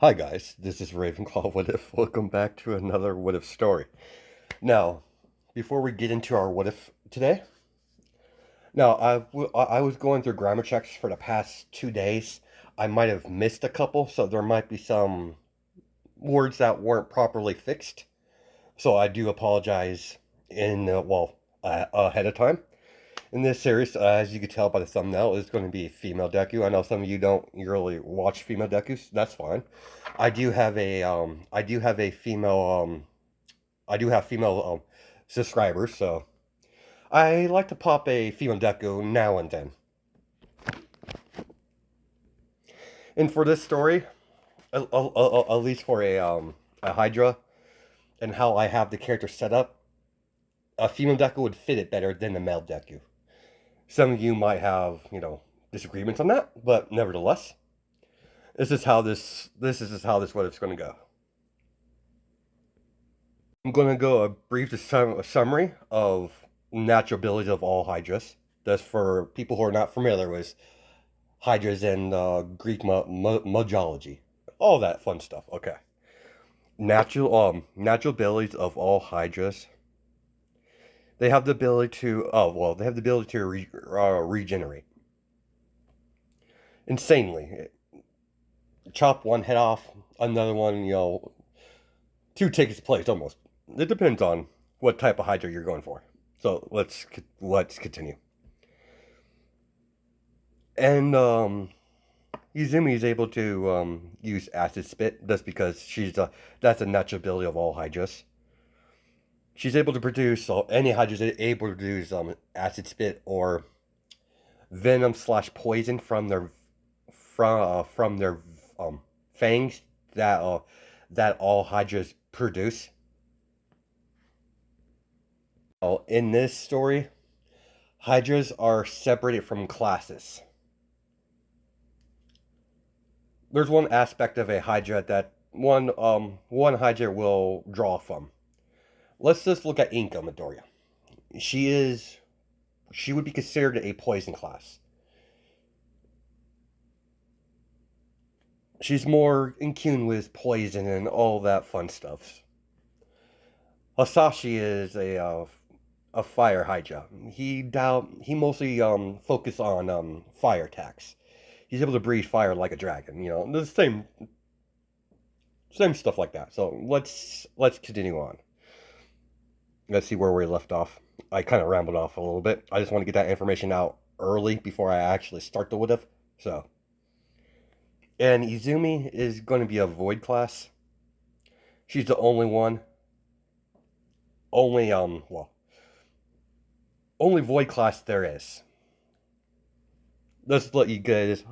Hi guys, this is Ravenclaw What If. Welcome back to another What If story. Now, before we get into our What If today, now I was going through grammar checks for the past 2 days. I might have missed a couple, so there might be some words that weren't properly fixed. So I do apologize ahead of time. In this series, as you can tell by the thumbnail, is going to be a female Deku. I know some of you don't really watch female Dekus. That's fine. I do have female subscribers, so I like to pop a female Deku now and then. And for this story, at least for a Hydra and how I have the character set up, a female Deku would fit it better than the male Deku. Some of you might have, disagreements on that, but nevertheless, this is how this what it's going to go. I'm going to go a brief summary of natural abilities of all Hydras. That's for people who are not familiar with Hydras and Greek mythology. All that fun stuff. Okay. Natural abilities of all Hydras. They have the ability to regenerate. Insanely. Chop one head off, another one, two takes its place almost. It depends on what type of Hydra you're going for. So let's continue. And Izumi is able to use acid spit just because that's a natural ability of all Hydras. She's able to produce any Hydras able to produce acid spit or venom slash poison from their fangs that all Hydras produce. In this story, Hydras are separated from classes. There's one aspect of a Hydra that one Hydra will draw from. Let's just look at Inka Midoriya. She would be considered a poison class. She's more in tune with poison and all that fun stuff. Hasashi is a fire Hydra. He mostly focus on fire attacks. He's able to breathe fire like a dragon. The same stuff like that. So let's continue on. Let's see where we left off. I kind of rambled off a little bit. I just want to get that information out early before I actually start the what if. So, and Izumi is going to be a void class. She's the only one. Only void class there is. Let's let you guys.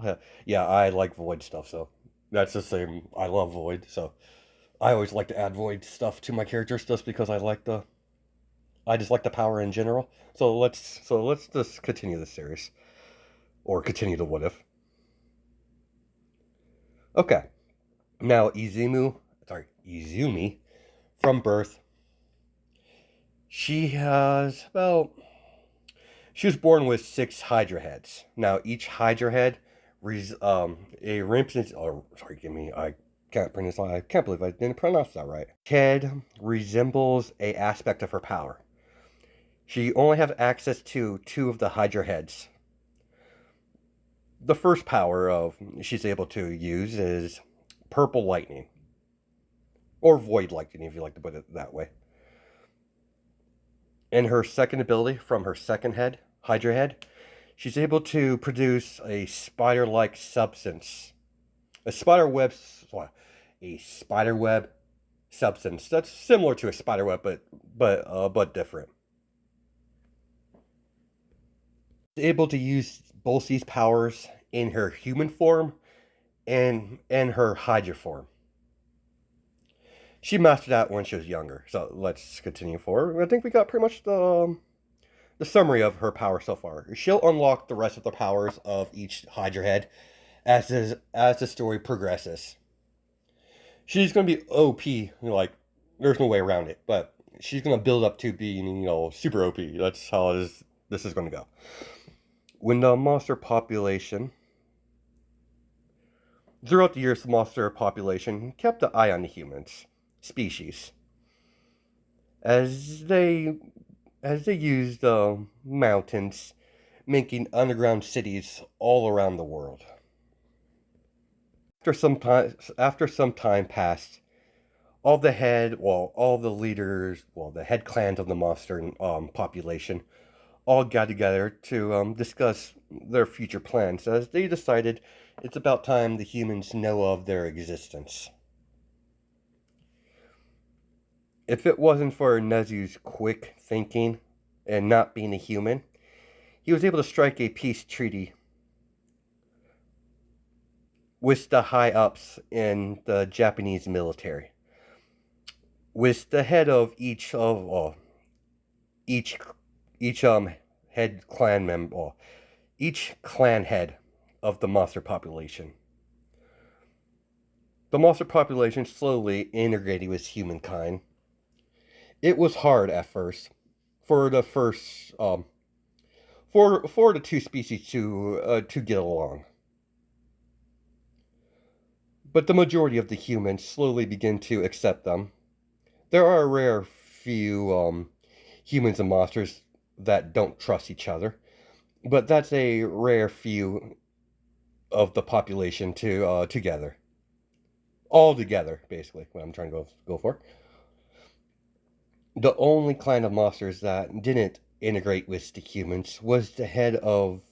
Yeah, I like void stuff, so that's the same. I love void, so I always like to add void stuff to my characters just because I just like the power in general. So let's just continue the series or continue the what if. Okay, now Izumi, from birth, she has about. She was born with 6 Hydra heads. Now each Hydra head, a represents. Oh, sorry, give me. I can't pronounce. I can't believe I didn't pronounce that right. Head resembles a aspect of her power. She only has access to 2 of the Hydra heads. The first power of she's able to use is purple lightning, or void lightning, if you like to put it that way. And her second ability from her second head, Hydra head, she's able to produce a spider-like substance, a spider web, a spider web substance that's similar to a spider web, but different. She's able to use both these powers in her human form and her Hydra form. She mastered that when she was younger. So let's continue forward. I think we got pretty much the summary of her power so far. She'll unlock the rest of the powers of each Hydra head as the story progresses. She's gonna be OP, like there's no way around it. But she's gonna build up to being, super OP. That's how this is gonna go. When the monster population Throughout the years, the monster population kept an eye on the humans species as they used mountains, making underground cities all around the world. After some time passed, all the leaders, the head clans of the monster population, all got together to discuss their future plans, as they decided it's about time the humans know of their existence. If it wasn't for Nezu's quick thinking and not being a human, he was able to strike a peace treaty with the high ups in the Japanese military, with the head of each each head clan member, each clan head of the monster population. The monster population slowly integrated with humankind. It was hard at first for the first for the two species to get along. But the majority of the humans slowly begin to accept them. There are a rare few humans and monsters that don't trust each other, but that's a rare few of the population together, all together. Basically, what I'm trying to go for. The only clan of monsters that didn't integrate with the humans was the head of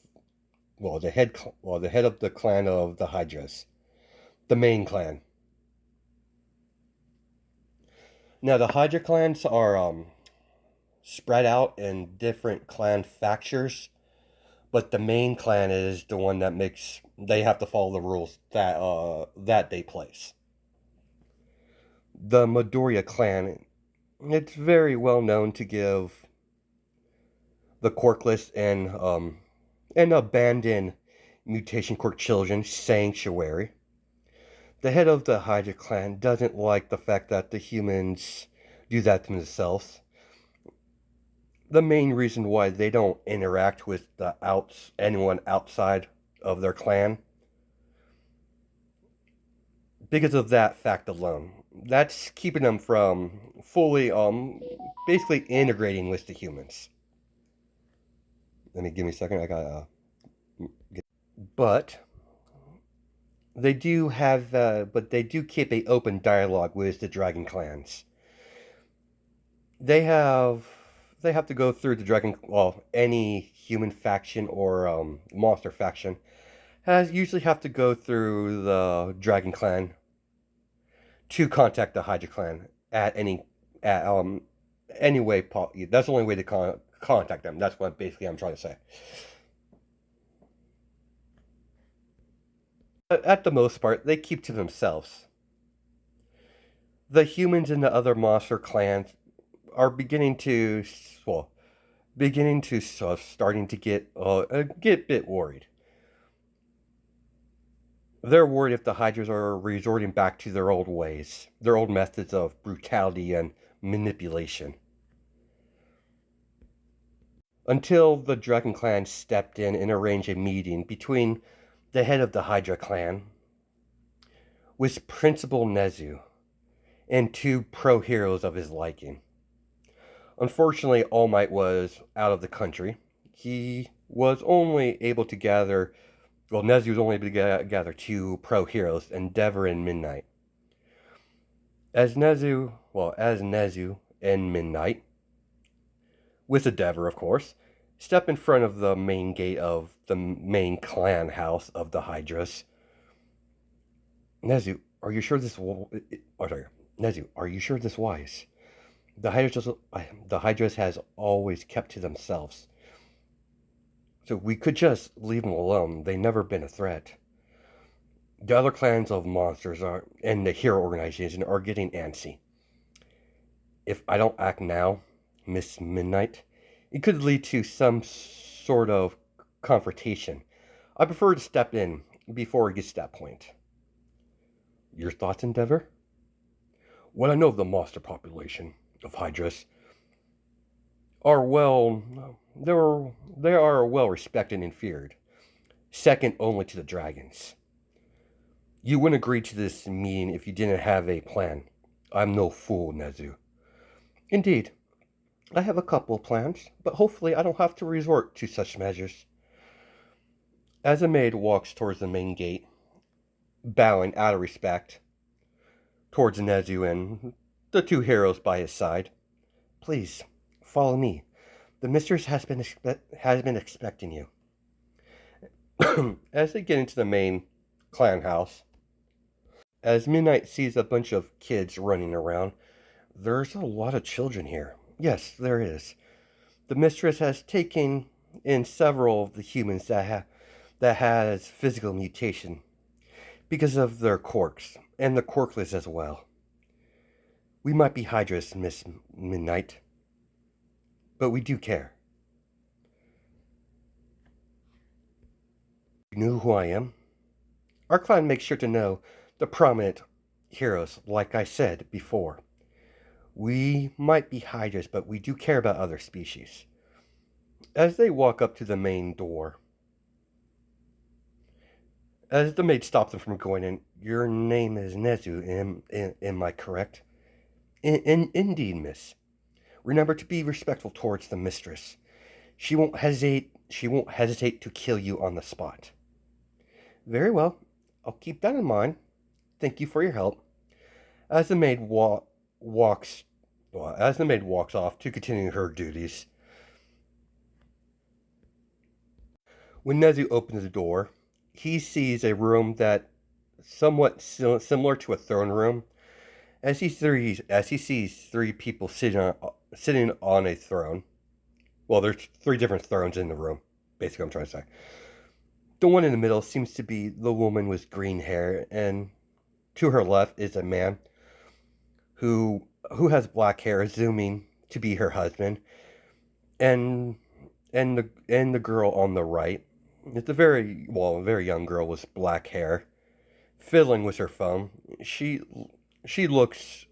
the head of the clan of the Hydras, the main clan. Now the Hydra clans are spread out in different clan factions, but the main clan is the one that makes they have to follow the rules that they place. The Midoriya clan, it's very well known to give the quirkless and abandoned mutation quirk children sanctuary. The head of the Hydra clan doesn't like the fact that the humans do that to themselves. The main reason why they don't interact with anyone outside of their clan, because of that fact alone. That's keeping them from fully basically integrating with the humans. Let me give me a second. I got but they do keep a open dialogue with the dragon clans. They have they have to go through the dragon, any human faction or monster faction has usually have to go through the dragon clan to contact the Hydra clan at any way. That's the only way to contact them. That's what basically I'm trying to say. But at the most part, they keep to themselves. The humans in the other monster clans are well, starting to get a bit worried. They're worried if the Hydras are resorting back to their old ways, their old methods of brutality and manipulation. Until the Dragon Clan stepped in and arranged a meeting between the head of the Hydra clan with Principal Nezu and two pro heroes of his liking. Unfortunately, All Might was out of the country. He was only able to gather, Nezu was only able to gather two pro heroes, Endeavor and Midnight. As Nezu and Midnight, with Endeavor, of course, step in front of the main gate of the main clan house of the Hydras. Nezu, are you sure this? Nezu, are you sure this wise? The Hydras has always kept to themselves, so we could just leave them alone. They've never been a threat. The other clans of monsters and the hero organization are getting antsy. If I don't act now, Miss Midnight, it could lead to some sort of confrontation. I prefer to step in before it gets to that point. Your thoughts, Endeavor? What I know of the monster population of Hydras are they are well respected and feared, second only to the dragons. You wouldn't agree to this meeting if you didn't have a plan. I'm no fool, Nezu. Indeed, I have a couple of plans, but hopefully I don't have to resort to such measures. As a maid walks towards the main gate, bowing out of respect towards Nezu and the two heroes by his side, please follow me. The mistress has been expecting you. As they get into the main clan house, as Midnight sees a bunch of kids running around, there's a lot of children here. Yes, there is. The mistress has taken in several of the humans that has physical mutation because of their quirks and the quirkless as well. We might be Hydras, Miss Midnight, but we do care. You know who I am? Our clan makes sure to know the prominent heroes, like I said before. We might be Hydras, but we do care about other species. As they walk up to the main door, as the maid stops them from going in, your name is Nezu, am I correct? Indeed, miss. Remember to be respectful towards the mistress. She won't hesitate to kill you on the spot. Very well. I'll keep that in mind. Thank you for your help. As the maid walks as the maid walks off to continue her duties, when Nezu opens the door, he sees a room that somewhat similar to a throne room. As he sees three people sitting on a throne. Well, there's three different thrones in the room. Basically, I'm trying to say. The one in the middle seems to be the woman with green hair, and to her left is a man who has black hair, assuming to be her husband, and the girl on the right. It's a very young girl with black hair, fiddling with her phone. She looks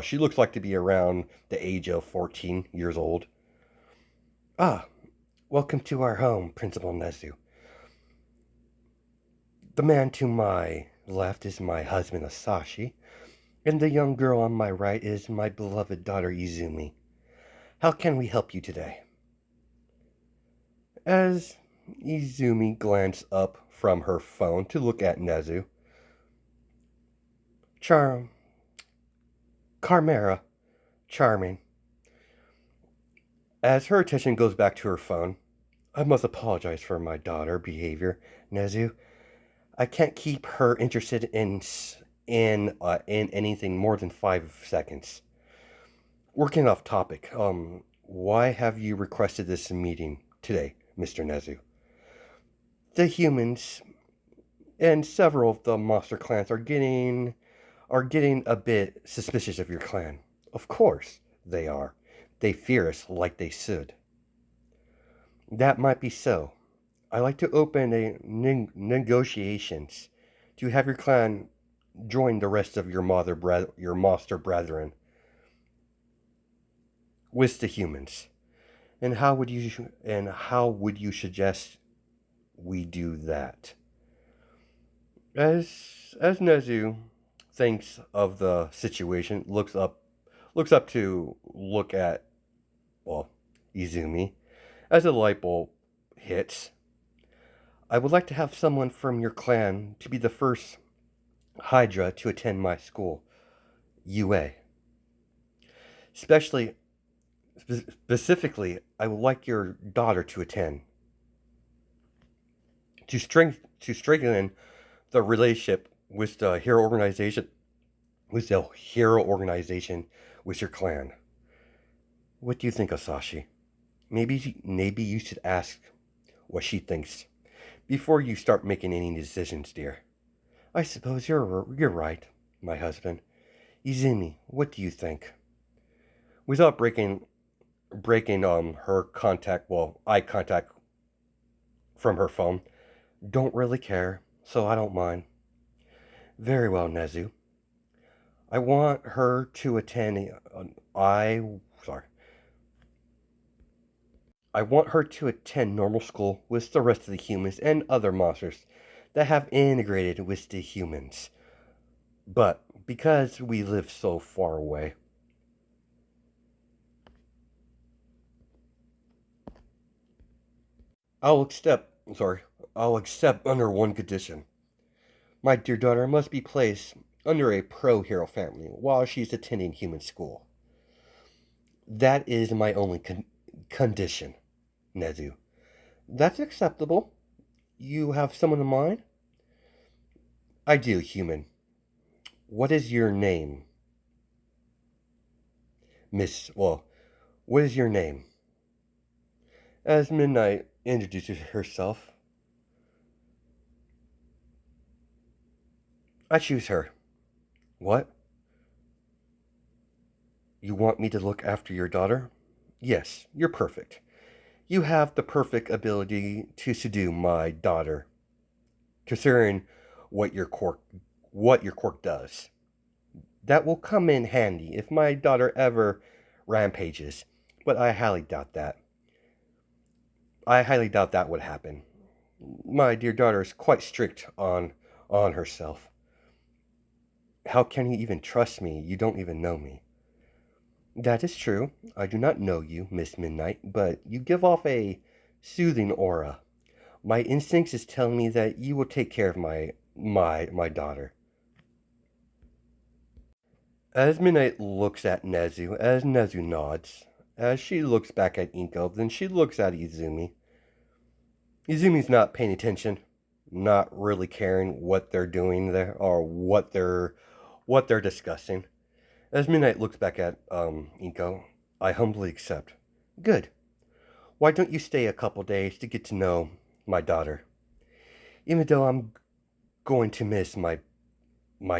she looks like to be around the age of 14 years old. Ah, welcome to our home, Principal Nezu. The man to my left is my husband Asashi, and the young girl on my right is my beloved daughter Izumi. How can we help you today? As Izumi glanced up from her phone to look at Nezu, Charm, Carmera, charming. As her attention goes back to her phone, I must apologize for my daughter behavior, Nezu. I can't keep her interested in anything more than 5 seconds. Working off topic, why have you requested this meeting today, Mr. Nezu? The humans and several of the monster clans are getting a bit suspicious of your clan. Of course they are. They fear us like they should. That might be so. I like to open negotiations to have your clan join the rest of your monster brethren with the humans. And how would you suggest we do that? As Nezu thinks of the situation, looks up to look at Izumi. As a light bulb hits, I would like to have someone from your clan to be the first Hydra to attend my school, UA. Especially, specifically, I would like your daughter to attend to strengthen the relationship with the hero organization, with your clan. What do you think, Asashi? Maybe you should ask what she thinks before you start making any decisions, dear. I suppose you're right, my husband. Izumi, what do you think? Without breaking her eye contact from her phone, don't really care, so I don't mind. Very well, Nezu. I want her to attend. I sorry. I want her to attend normal school with the rest of the humans and other monsters that have integrated with the humans. But because we live so far away, I'll accept, sorry, I'll accept under one condition. My dear daughter must be placed under a pro-hero family while she's attending human school. That is my only condition, Nezu. That's acceptable. You have someone in mind? I do, human. What is your name? What is your name? As Midnight introduces herself, I choose her. What? You want me to look after your daughter? Yes, you're perfect. You have the perfect ability to subdue my daughter, considering what your quirk does. That will come in handy if my daughter ever rampages, but I highly doubt that. I highly doubt that would happen. My dear daughter is quite strict on herself. How can you even trust me? You don't even know me. That is true. I do not know you, Miss Midnight, but you give off a soothing aura. My instincts is telling me that you will take care of my daughter. As Midnight looks at Nezu, as Nezu nods, as she looks back at Inko, then she looks at Izumi. Izumi's not paying attention, not really caring what they're doing there or what they're discussing. As Midnight looks back at Inko, I humbly accept. Good. Why don't you stay a couple days to get to know my daughter? Even though I'm going to miss my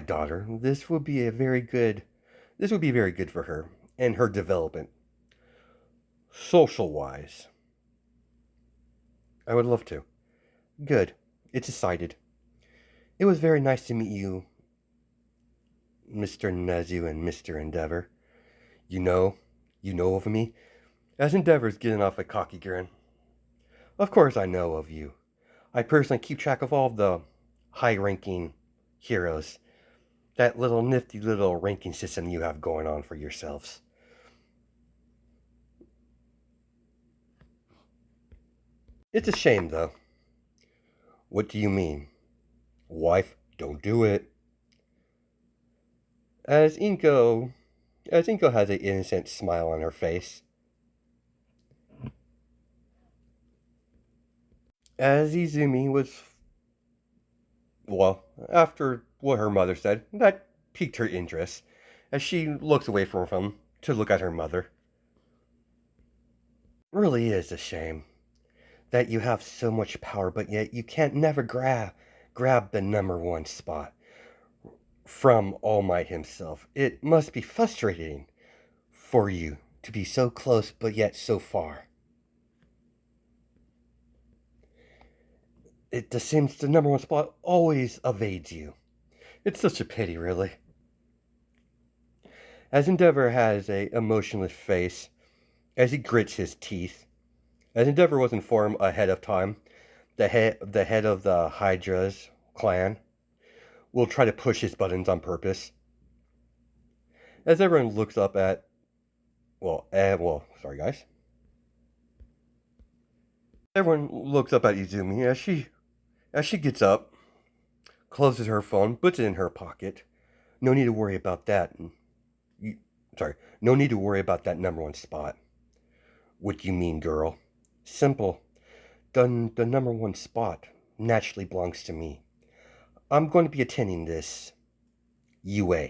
daughter, this would be very good for her and her development. Social wise. I would love to. Good. It's decided. It was very nice to meet you, Mr. Nezu and Mr. Endeavor. You know, you know of me? As Endeavor's getting off a cocky grin. Of course I know of you. I personally keep track of all the high-ranking heroes. That little nifty little ranking system you have going on for yourselves. It's a shame, though. What do you mean? Wife, don't do it. As Inko, as Inko has an innocent smile on her face. As Izumi was, after what her mother said, that piqued her interest. As she looks away from him to look at her mother. Really is a shame that you have so much power, but yet you can't never grab the number one spot from All Might himself. It must be frustrating for you to be so close, but yet so far. It just seems the number one spot always evades you. It's such a pity, really. As Endeavor has a emotionless face, as he grits his teeth, as Endeavor was informed ahead of time, the head of the Hydra's clan will try to push his buttons on purpose. As everyone looks up at, sorry guys. Everyone looks up at Izumi as she gets up, closes her phone, puts it in her pocket. No need to worry about that. No need to worry about that number one spot. What do you mean, girl? Simple. The number one spot naturally belongs to me. I'm going to be attending this UA,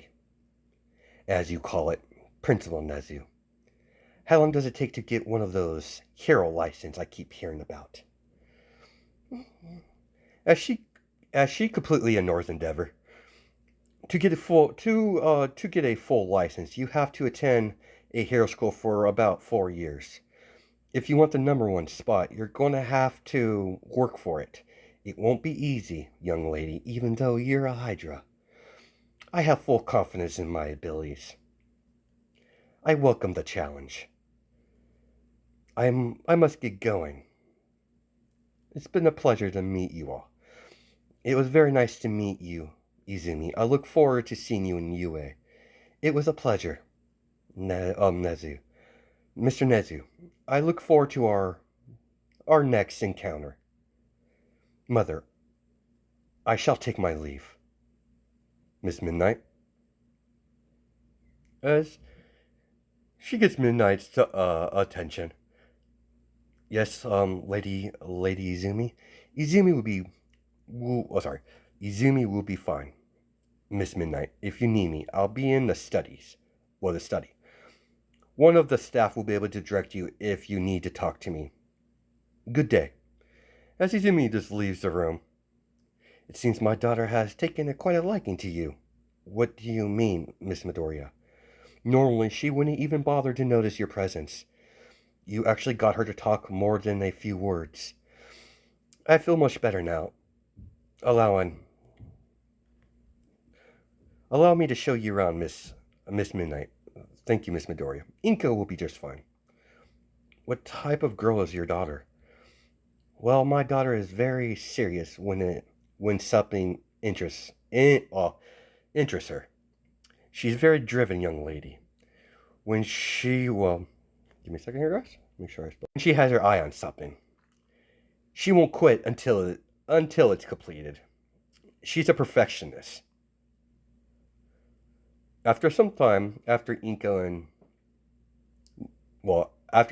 as you call it, Principal Nezu. How long does it take to get one of those hero license I keep hearing about? As she completely ignores Endeavor. To get a full license, you have to attend a hero school for about 4 years. If you want the number one spot, you're going to have to work for it. It won't be easy, young lady, even though you're a Hydra. I have full confidence in my abilities. I welcome the challenge. I must get going. It's been a pleasure to meet you all. It was very nice to meet you, Izumi. I look forward to seeing you in UA. It was a pleasure, Nezu. Mr. Nezu. I look forward to our next encounter. Mother, I shall take my leave. Miss Midnight. As she gets Midnight's attention. Yes, Lady Izumi. Izumi will be, sorry, Izumi will be fine. Miss Midnight, if you need me, I'll be in the studies. Well, the study. One of the staff will be able to direct you if you need to talk to me. Good day. As Izumi just leaves the room, it seems my daughter has taken quite a liking to you. What do you mean, Miss Midoriya? Normally, she wouldn't even bother to notice your presence. You actually got her to talk more than a few words. I feel much better now. Allow me to show you around, Miss Midnight. Thank you, Miss Midoriya. Inko will be just fine. What type of girl is your daughter? Well, my daughter is very serious when something interests her. She's a very driven young lady. When she give me a second here, guys. Make sure I spell. When she has her eye on something, she won't quit until it's completed. She's a perfectionist. After some time, after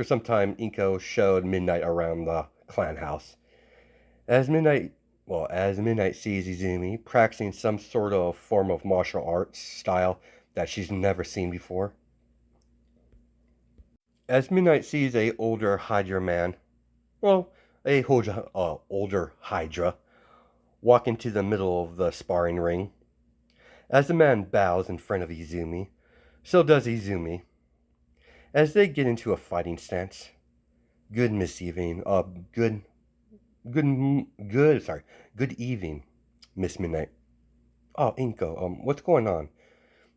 some time, Inko showed Midnight around the clan house. As Midnight sees Izumi practicing some sort of form of martial arts style that she's never seen before. As Midnight sees a older Hydra man, older Hydra, walk into the middle of the sparring ring. As the man bows in front of Izumi, so does Izumi. As they get into a fighting stance, good Miss Evening, good evening, Miss Midnight. Oh, Inko, what's going on?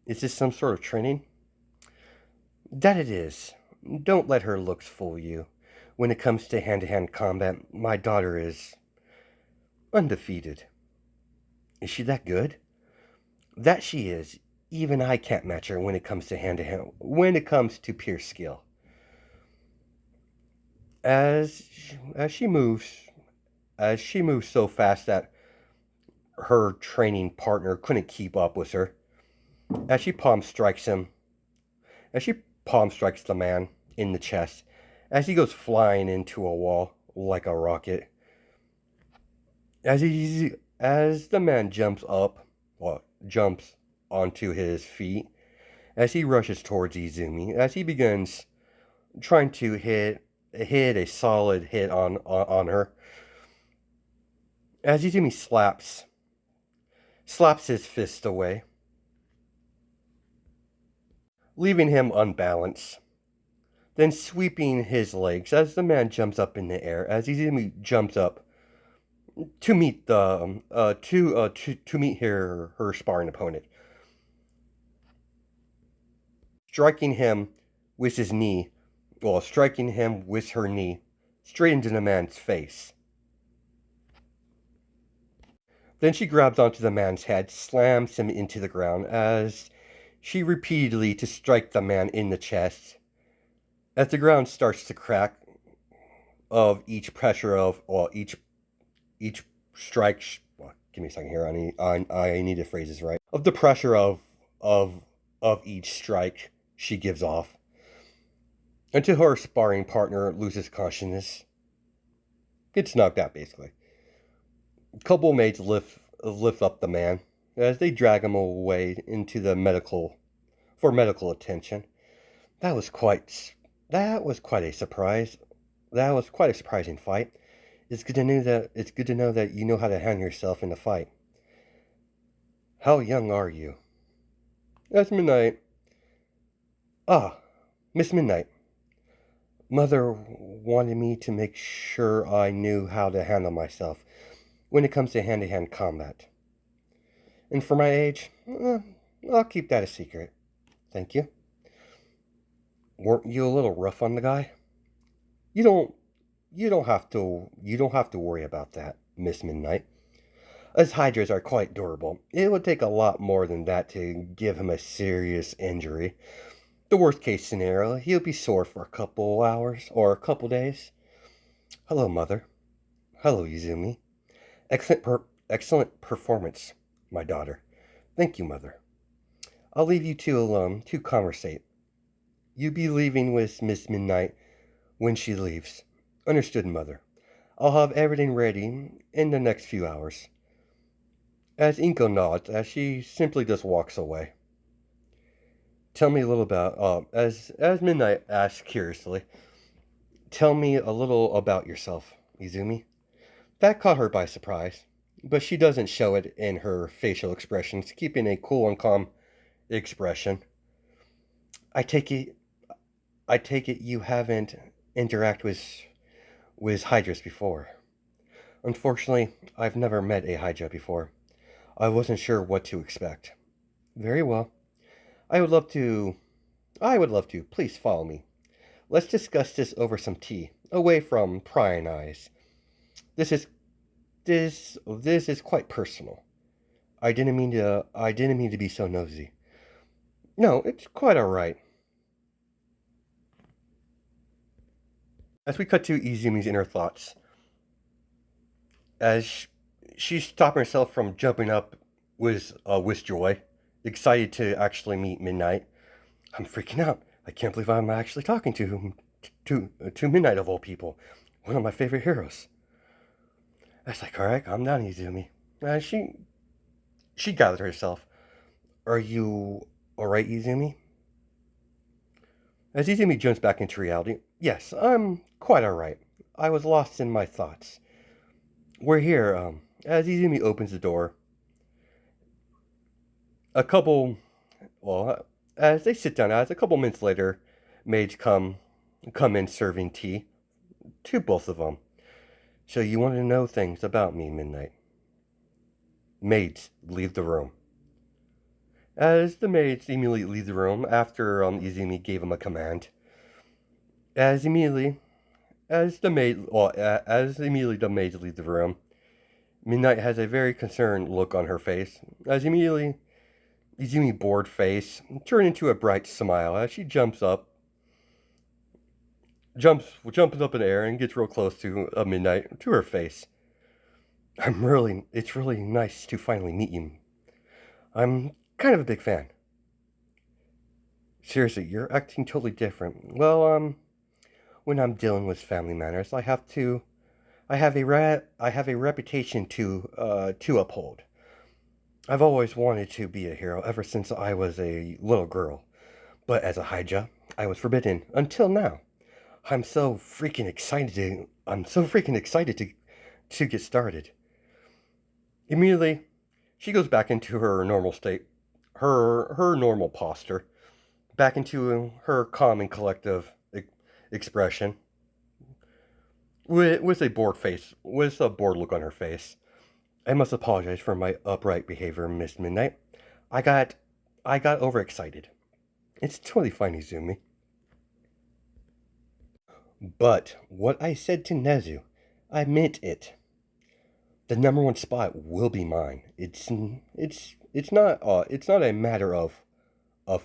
Is this some sort of training? That it is. Don't let her looks fool you. When it comes to hand-to-hand combat, my daughter is undefeated. Is she that good? That she is. Even I can't match her when it comes to hand-to-hand, when it comes to pure skill. As she moves so fast that her training partner couldn't keep up with her. As she palm strikes the man in the chest, as he goes flying into a wall like a rocket. As the man jumps onto his feet, as he rushes towards Izumi, as he begins trying to hit a solid hit on her. As Izumi slaps his fist away, leaving him unbalanced. Then sweeping his legs as the man jumps up in the air, as Izumi jumps up to meet to meet her sparring opponent, striking him with her knee straight into the man's face. Then she grabs onto the man's head, slams him into the ground as she repeatedly to strike the man in the chest. As the ground starts to crack of each pressure of each strike. Give me a second here. I need to phrase this right. Of the pressure of each strike she gives off, until her sparring partner loses consciousness, gets knocked out basically. A couple mates lift up the man as they drag him away into the medical attention. That was quite a surprise. That was quite a surprising fight. It's good to know that you know how to handle yourself in a fight. How young are you? That's Midnight. Ah, Miss Midnight. Mother wanted me to make sure I knew how to handle myself when it comes to hand-to-hand combat. And for my age, I'll keep that a secret. Thank you. Weren't you a little rough on the guy? You don't have to worry about that, Miss Midnight. As Hydras are quite durable, it would take a lot more than that to give him a serious injury. The worst case scenario, he'll be sore for a couple hours or a couple days. Hello, Mother. Hello, Izumi. Excellent performance, my daughter. Thank you, Mother. I'll leave you two alone to conversate. You be leaving with Miss Midnight when she leaves. Understood, Mother. I'll have everything ready in the next few hours. As Inko nods, as she simply just walks away. Tell me a little about, as Midnight asks curiously, tell me a little about yourself, Izumi. That caught her by surprise, but she doesn't show it in her facial expressions, keeping a cool and calm expression. I take it, I take it you haven't interacted with Hydras before. Unfortunately, I've never met a Hydra before. I wasn't sure what to expect. Very well. I would love to. I would love to. Please follow me. Let's discuss this over some tea, away from prying eyes. This is this is quite personal. I didn't mean to be so nosy. No, it's quite all right. As we cut to Izumi's inner thoughts, as she's stopping herself from jumping up with joy, excited to actually meet Midnight. I'm freaking out. I can't believe I'm actually talking to Midnight of all people, one of my favorite heroes. I was like, all right, calm down, Izumi. She gathered herself. Are you all right, Izumi? As Izumi jumps back into reality, yes, I'm quite all right. I was lost in my thoughts. We're here. As Izumi opens the door, a couple, well, as they sit down, as a couple minutes later, maids come in serving tea to both of them. So you want to know things about me, Midnight. Maids leave the room. As the maids immediately leave the room after Izumi gave him a command, as immediately as immediately the maids leave the room, Midnight has a very concerned look on her face. As immediately Izumi bored face turns into a bright smile as she jumps up up in the air and gets real close to Midnight to her face. It's really nice to finally meet you. I'm kind of a big fan. Seriously, you're acting totally different. Well, when I'm dealing with family matters, I have a reputation to uphold. I've always wanted to be a hero ever since I was a little girl, but as a Hydra, I was forbidden until now. I'm so freaking excited to get started. Immediately, she goes back into her normal state, her normal posture, back into her calm and collective expression, with a bored face, with a bored look on her face. I must apologize for my upright behavior, Miss Midnight. I got I got overexcited. It's totally fine, Izumi. But what I said to Nezu, I meant it. The number one spot will be mine. It's not a matter of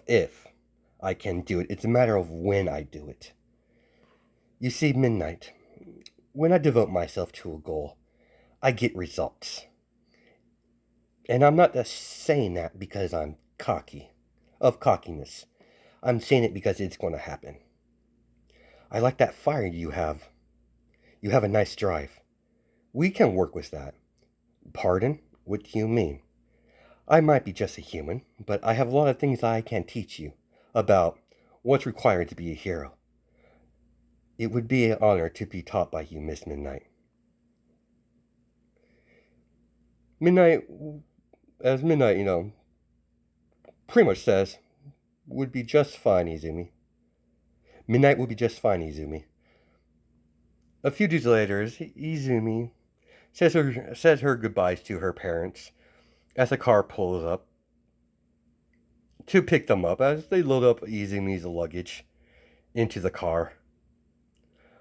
if I can do it. It's a matter of when I do it. You see, Midnight, when I devote myself to a goal, I get results. And I'm not just saying that because I'm cocky, of cockiness. I'm saying it because it's going to happen. I like that fire you have. You have a nice drive. We can work with that. Pardon? What do you mean? I might be just a human, but I have a lot of things I can teach you about what's required to be a hero. It would be an honor to be taught by you, Miss Midnight. Midnight, as Midnight, pretty much says, would be just fine, Izumi. Midnight will be just fine, Izumi. A few days later, Izumi says her goodbyes to her parents as the car pulls up to pick them up as they load up Izumi's luggage into the car.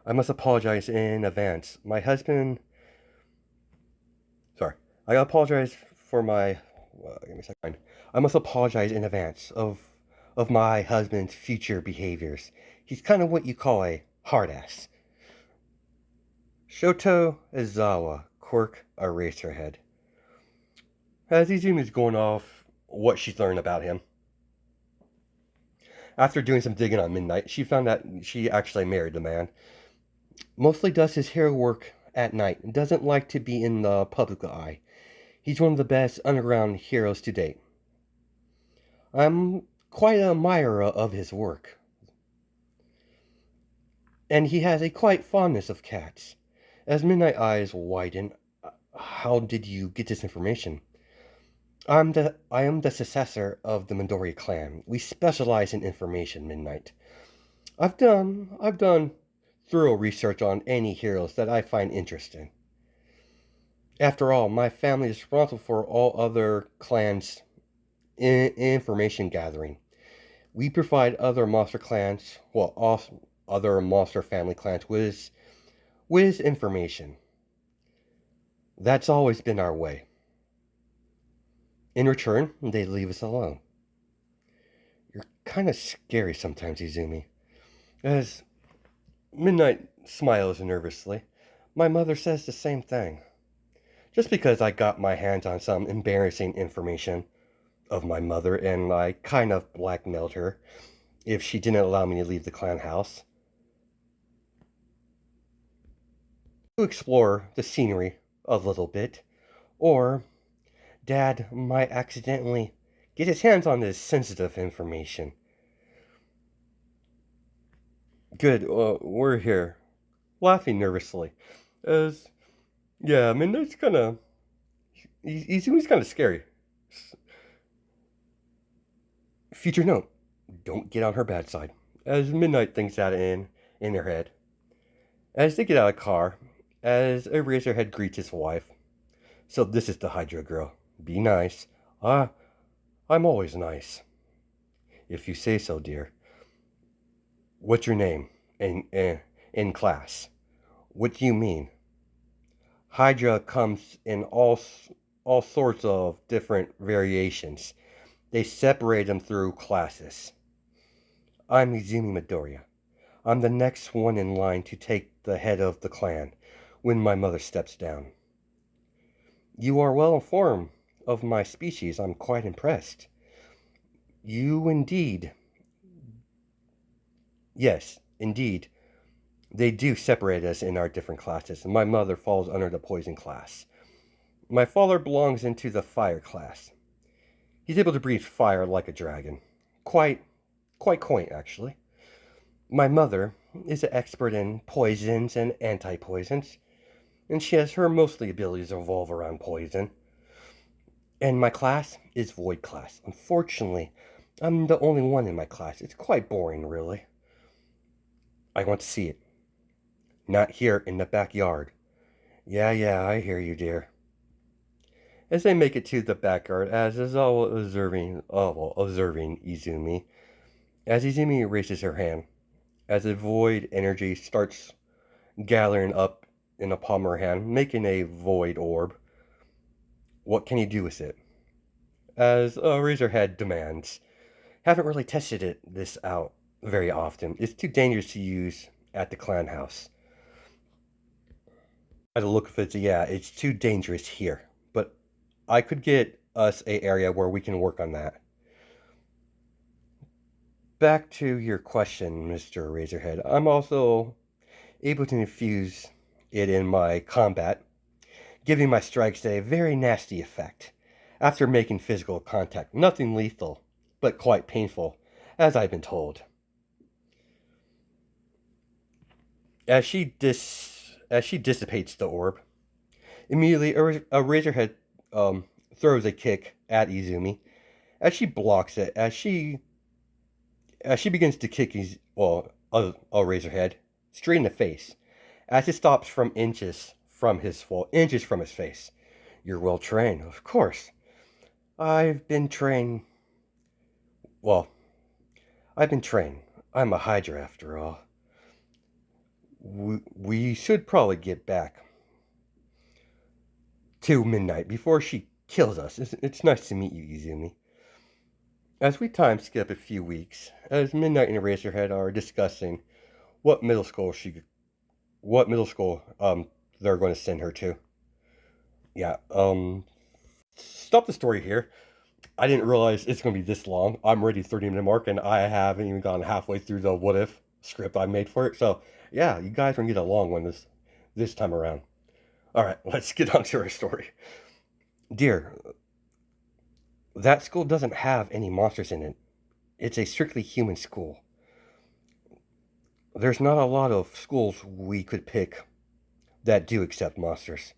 I must apologize in advance. My husband I apologize for my. Give me a second. I must apologize in advance of my husband's future behaviors. He's kind of what you call a hard ass. Shoto Izawa, quirk Eraserhead. As Izumi's going off what she's learned about him, after doing some digging on Midnight, she found that she actually married the man. Mostly does his hair work at night and doesn't like to be in the public eye. He's one of the best underground heroes to date. I'm quite an admirer of his work. And he has a quite fondness of cats. As Midnight eyes widen, how did you get this information? I am the successor of the Midori clan. We specialize in information, Midnight. I've done thorough research on any heroes that I find interesting. After all, my family is responsible for all other clans' information gathering. We provide other monster clans, well, also other monster family clans with information. That's always been our way. In return, they leave us alone. You're kind of scary sometimes, Izumi. As Midnight smiles nervously, my mother says the same thing. Just because I got my hands on some embarrassing information of my mother and I kind of blackmailed her if she didn't allow me to leave the clan house. To explore the scenery a little bit, or Dad might accidentally get his hands on this sensitive information. Good, we're here. Laughing nervously. As, yeah, I mean, that's kind of. He's kind of scary. Future note: don't get on her bad side. As Midnight thinks that in her head. As they get out of the car, as Eraserhead greets his wife. So this is the Hydra girl. Be nice. I'm always nice. If you say so, dear. What's your name? In class. What do you mean? Hydra comes in all sorts of different variations. They separate them through classes. I'm Izumi Midoriya. I'm the next one in line to take the head of the clan when my mother steps down. You are well informed of my species. I'm quite impressed. You indeed. Yes, indeed. They do separate us in our different classes. My mother falls under the poison class. My father belongs into the fire class. He's able to breathe fire like a dragon. Quite quaint, actually. My mother is an expert in poisons and anti-poisons, and she has her mostly abilities revolve around poison. And my class is void class. Unfortunately, I'm the only one in my class. It's quite boring, really. I want to see it. Not here in the backyard. Yeah, I hear you, dear. As they make it to the backyard, as is all observing Izumi, as Izumi raises her hand, as a void energy starts gathering up in the palm of her hand, making a void orb. What can you do with it? As Razorhead demands. Haven't really tested this out very often. It's too dangerous to use at the clan house. By the look of it, yeah, it's too dangerous here. But I could get us a area where we can work on that. Back to your question, Mr. Razorhead. I'm also able to infuse it in my combat, giving my strikes a very nasty effect. After making physical contact, nothing lethal, but quite painful, as I've been told. As she dissipates the orb, immediately a Razorhead throws a kick at Izumi. As she blocks it, as she begins to kick a Razorhead straight in the face, as it stops from inches from his face. You're well trained, of course. I've been trained. Well, I've been trained. I'm a Hydra after all. We should probably get back. to midnight before she kills us. It's nice to meet you, Izumi. As we time skip a few weeks, as Midnight and Eraserhead are discussing what middle school they're going to send her to. Yeah, stop the story here. I didn't realize it's going to be this long. I'm already 30-minute mark, and I haven't even gone halfway through the what if script I made for it. So yeah, you guys are going to get a long one this time around. All right, let's get on to our story. Dear, that school doesn't have any monsters in it. It's a strictly human school. There's not a lot of schools we could pick that do accept monsters.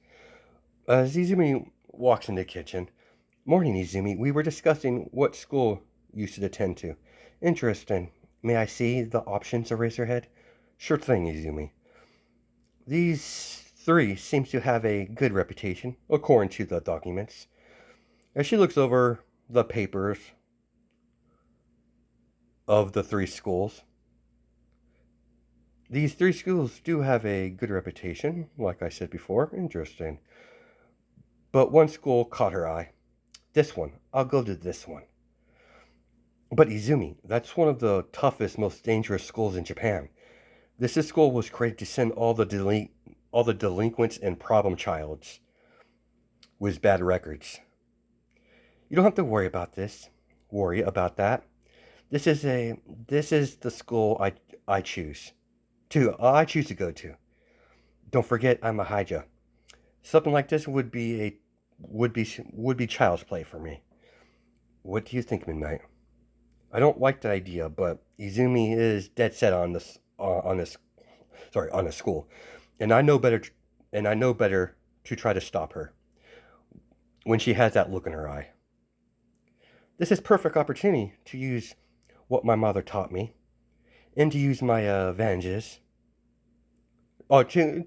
As Izumi walks in the kitchen, morning, Izumi. We were discussing what school you should attend to. Interesting. May I see the options, Eraserhead? Sure thing, Izumi. These three seems to have a good reputation, according to the documents. As she looks over the papers of the three schools, these three schools do have a good reputation, like I said before. Interesting. But one school caught her eye. This one. I'll go to this one. But Izumi, that's one of the toughest, most dangerous schools in Japan. This school was created to send all the delinquents and problem childs with bad records. You don't have to worry about this. Worry about that. This is the school I choose to go to. Don't forget, I'm a Hydra. Something like this would be child's play for me. What do you think, Midnight? I don't like the idea, but Izumi is dead set on this school, and I know better. And I know better to try to stop her when she has that look in her eye. This is perfect opportunity to use what my mother taught me, and to use my advantages. Oh, to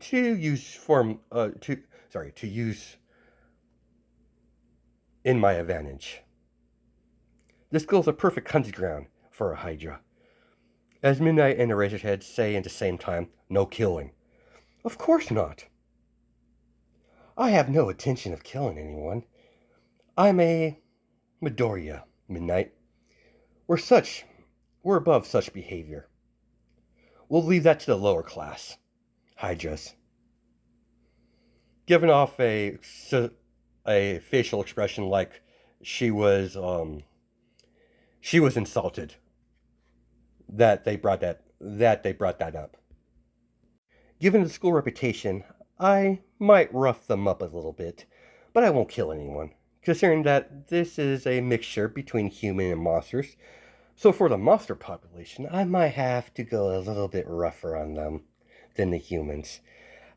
use in my advantage. This school's a perfect hunting ground for a Hydra. As Midnight and Eraserhead say at the same time, no killing. Of course not. I have no intention of killing anyone. I'm a Midoriya, Midnight. We're we're above such behavior. We'll leave that to the lower class, Hydras. Giving off a facial expression like she was insulted that they brought that up. Given the school reputation, I might rough them up a little bit, but I won't kill anyone, considering that this is a mixture between human and monsters. So for the monster population, I might have to go a little bit rougher on them than the humans.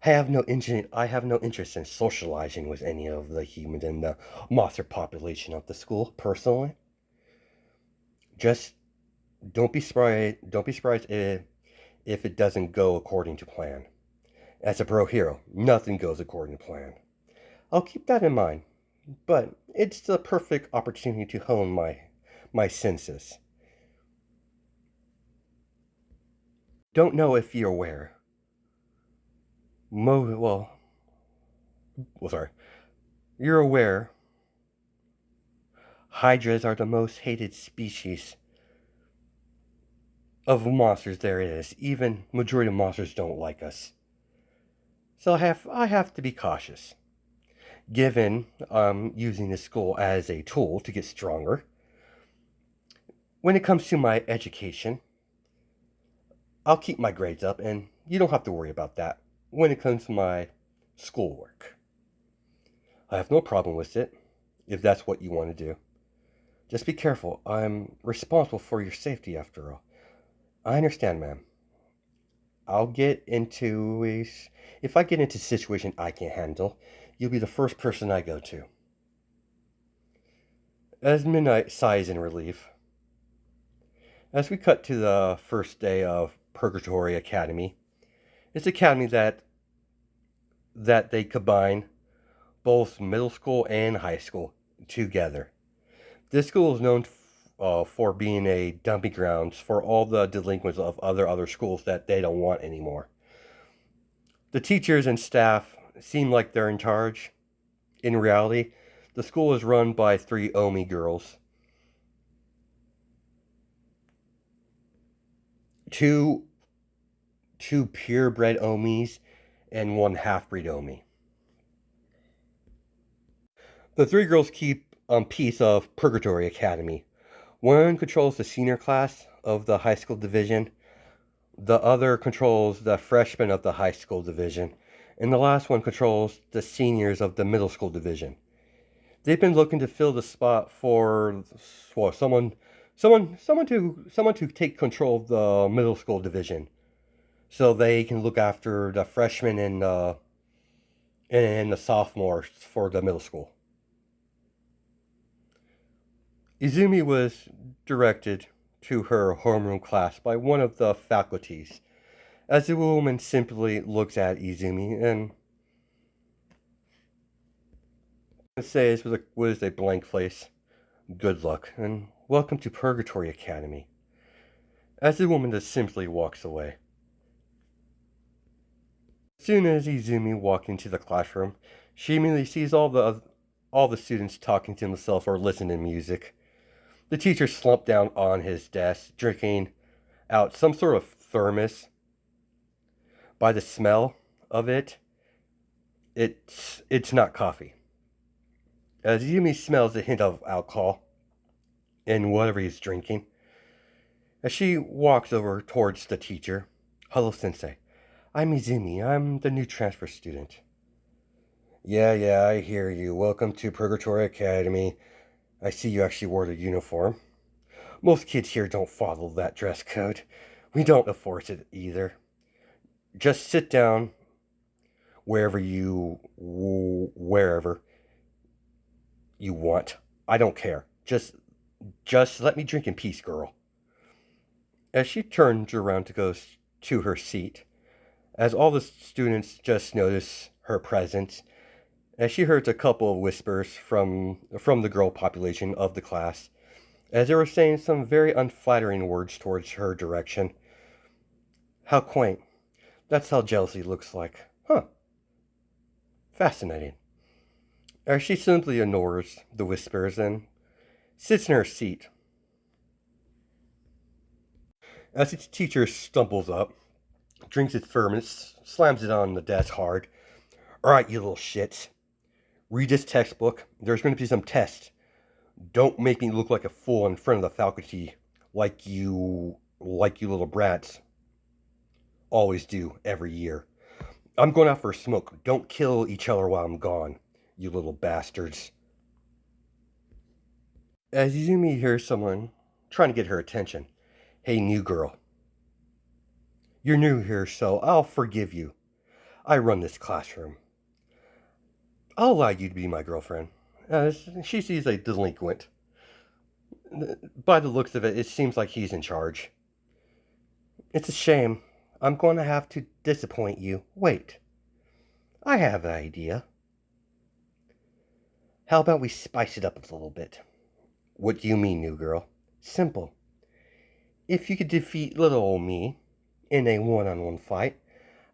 I have no interest in socializing with any of the humans in the monster population of the school, personally. Just don't be surprised if it doesn't go according to plan. As a pro hero, nothing goes according to plan. I'll keep that in mind, but it's the perfect opportunity to hone my senses. Don't know if you're aware. Well, sorry. You're aware Hydras are the most hated species of monsters there is. Even majority of monsters don't like us. So I have to be cautious. Given using this school as a tool to get stronger. When it comes to my education, I'll keep my grades up, and you don't have to worry about that when it comes to my schoolwork. I have no problem with it, if that's what you want to do. Just be careful. I'm responsible for your safety after all. I understand, ma'am. I'll get into if I get into a situation I can't handle, you'll be the first person I go to. As Midnight sighs in relief, as we cut to the first day of Purgatory Academy, it's an academy that they combine both middle school and high school together. This school is known for being a dumping grounds for all the delinquents of other schools that they don't want anymore. The teachers and staff seem like they're in charge, In reality, the school is run by 3 Omi girls. Two two purebred Omis and 1 half-breed Omi. The 3 girls keep peace of Purgatory Academy. One controls the senior class of the high school division. The other controls the freshmen of the high school division. And the last one controls the seniors of the middle school division. They've been looking to fill the spot for well, someone to take control of the middle school division, so they can look after the freshmen and the sophomores for the middle school. Izumi was directed to her homeroom class by one of the faculties, as the woman simply looks at Izumi and says with a blank face, "Good luck, and welcome to Purgatory Academy," as the woman just simply walks away. As soon as Izumi walked into the classroom, she immediately sees all the students talking to themselves or listening to music. The teacher slumped down on his desk, drinking out some sort of thermos. By the smell of it, it's not coffee. As Izumi smells a hint of alcohol in whatever he's drinking, as she walks over towards the teacher, "Hello, sensei. I'm Izumi. I'm the new transfer student." Yeah, I hear you. Welcome to Purgatory Academy. I see you actually wore the uniform. Most kids here don't follow that dress code. We don't enforce it either. Just sit down wherever you want. I don't care. Just let me drink in peace, girl. As she turns around to go to her seat, as all the students just notice her presence, as she hears a couple of whispers from the girl population of the class, as they were saying some very unflattering words towards her direction. How quaint. That's how jealousy looks like. Huh. Fascinating. As she simply ignores the whispers and sits in her seat. As its teacher stumbles up, drinks its thermos, slams it on the desk hard. "All right, you little shits. Read this textbook. There's going to be some tests. Don't make me look like a fool in front of the faculty like you little brats always do every year. I'm going out for a smoke. Don't kill each other while I'm gone, you little bastards." As Izumi hears someone trying to get her attention. "Hey, new girl. You're new here, so I'll forgive you. I run this classroom. I'll allow you to be my girlfriend." As she sees a delinquent. By the looks of it, it seems like he's in charge. "It's a shame. I'm going to have to disappoint you. Wait. I have an idea. How about we spice it up a little bit?" "What do you mean, new girl?" "Simple. If you could defeat little old me in a one-on-one fight,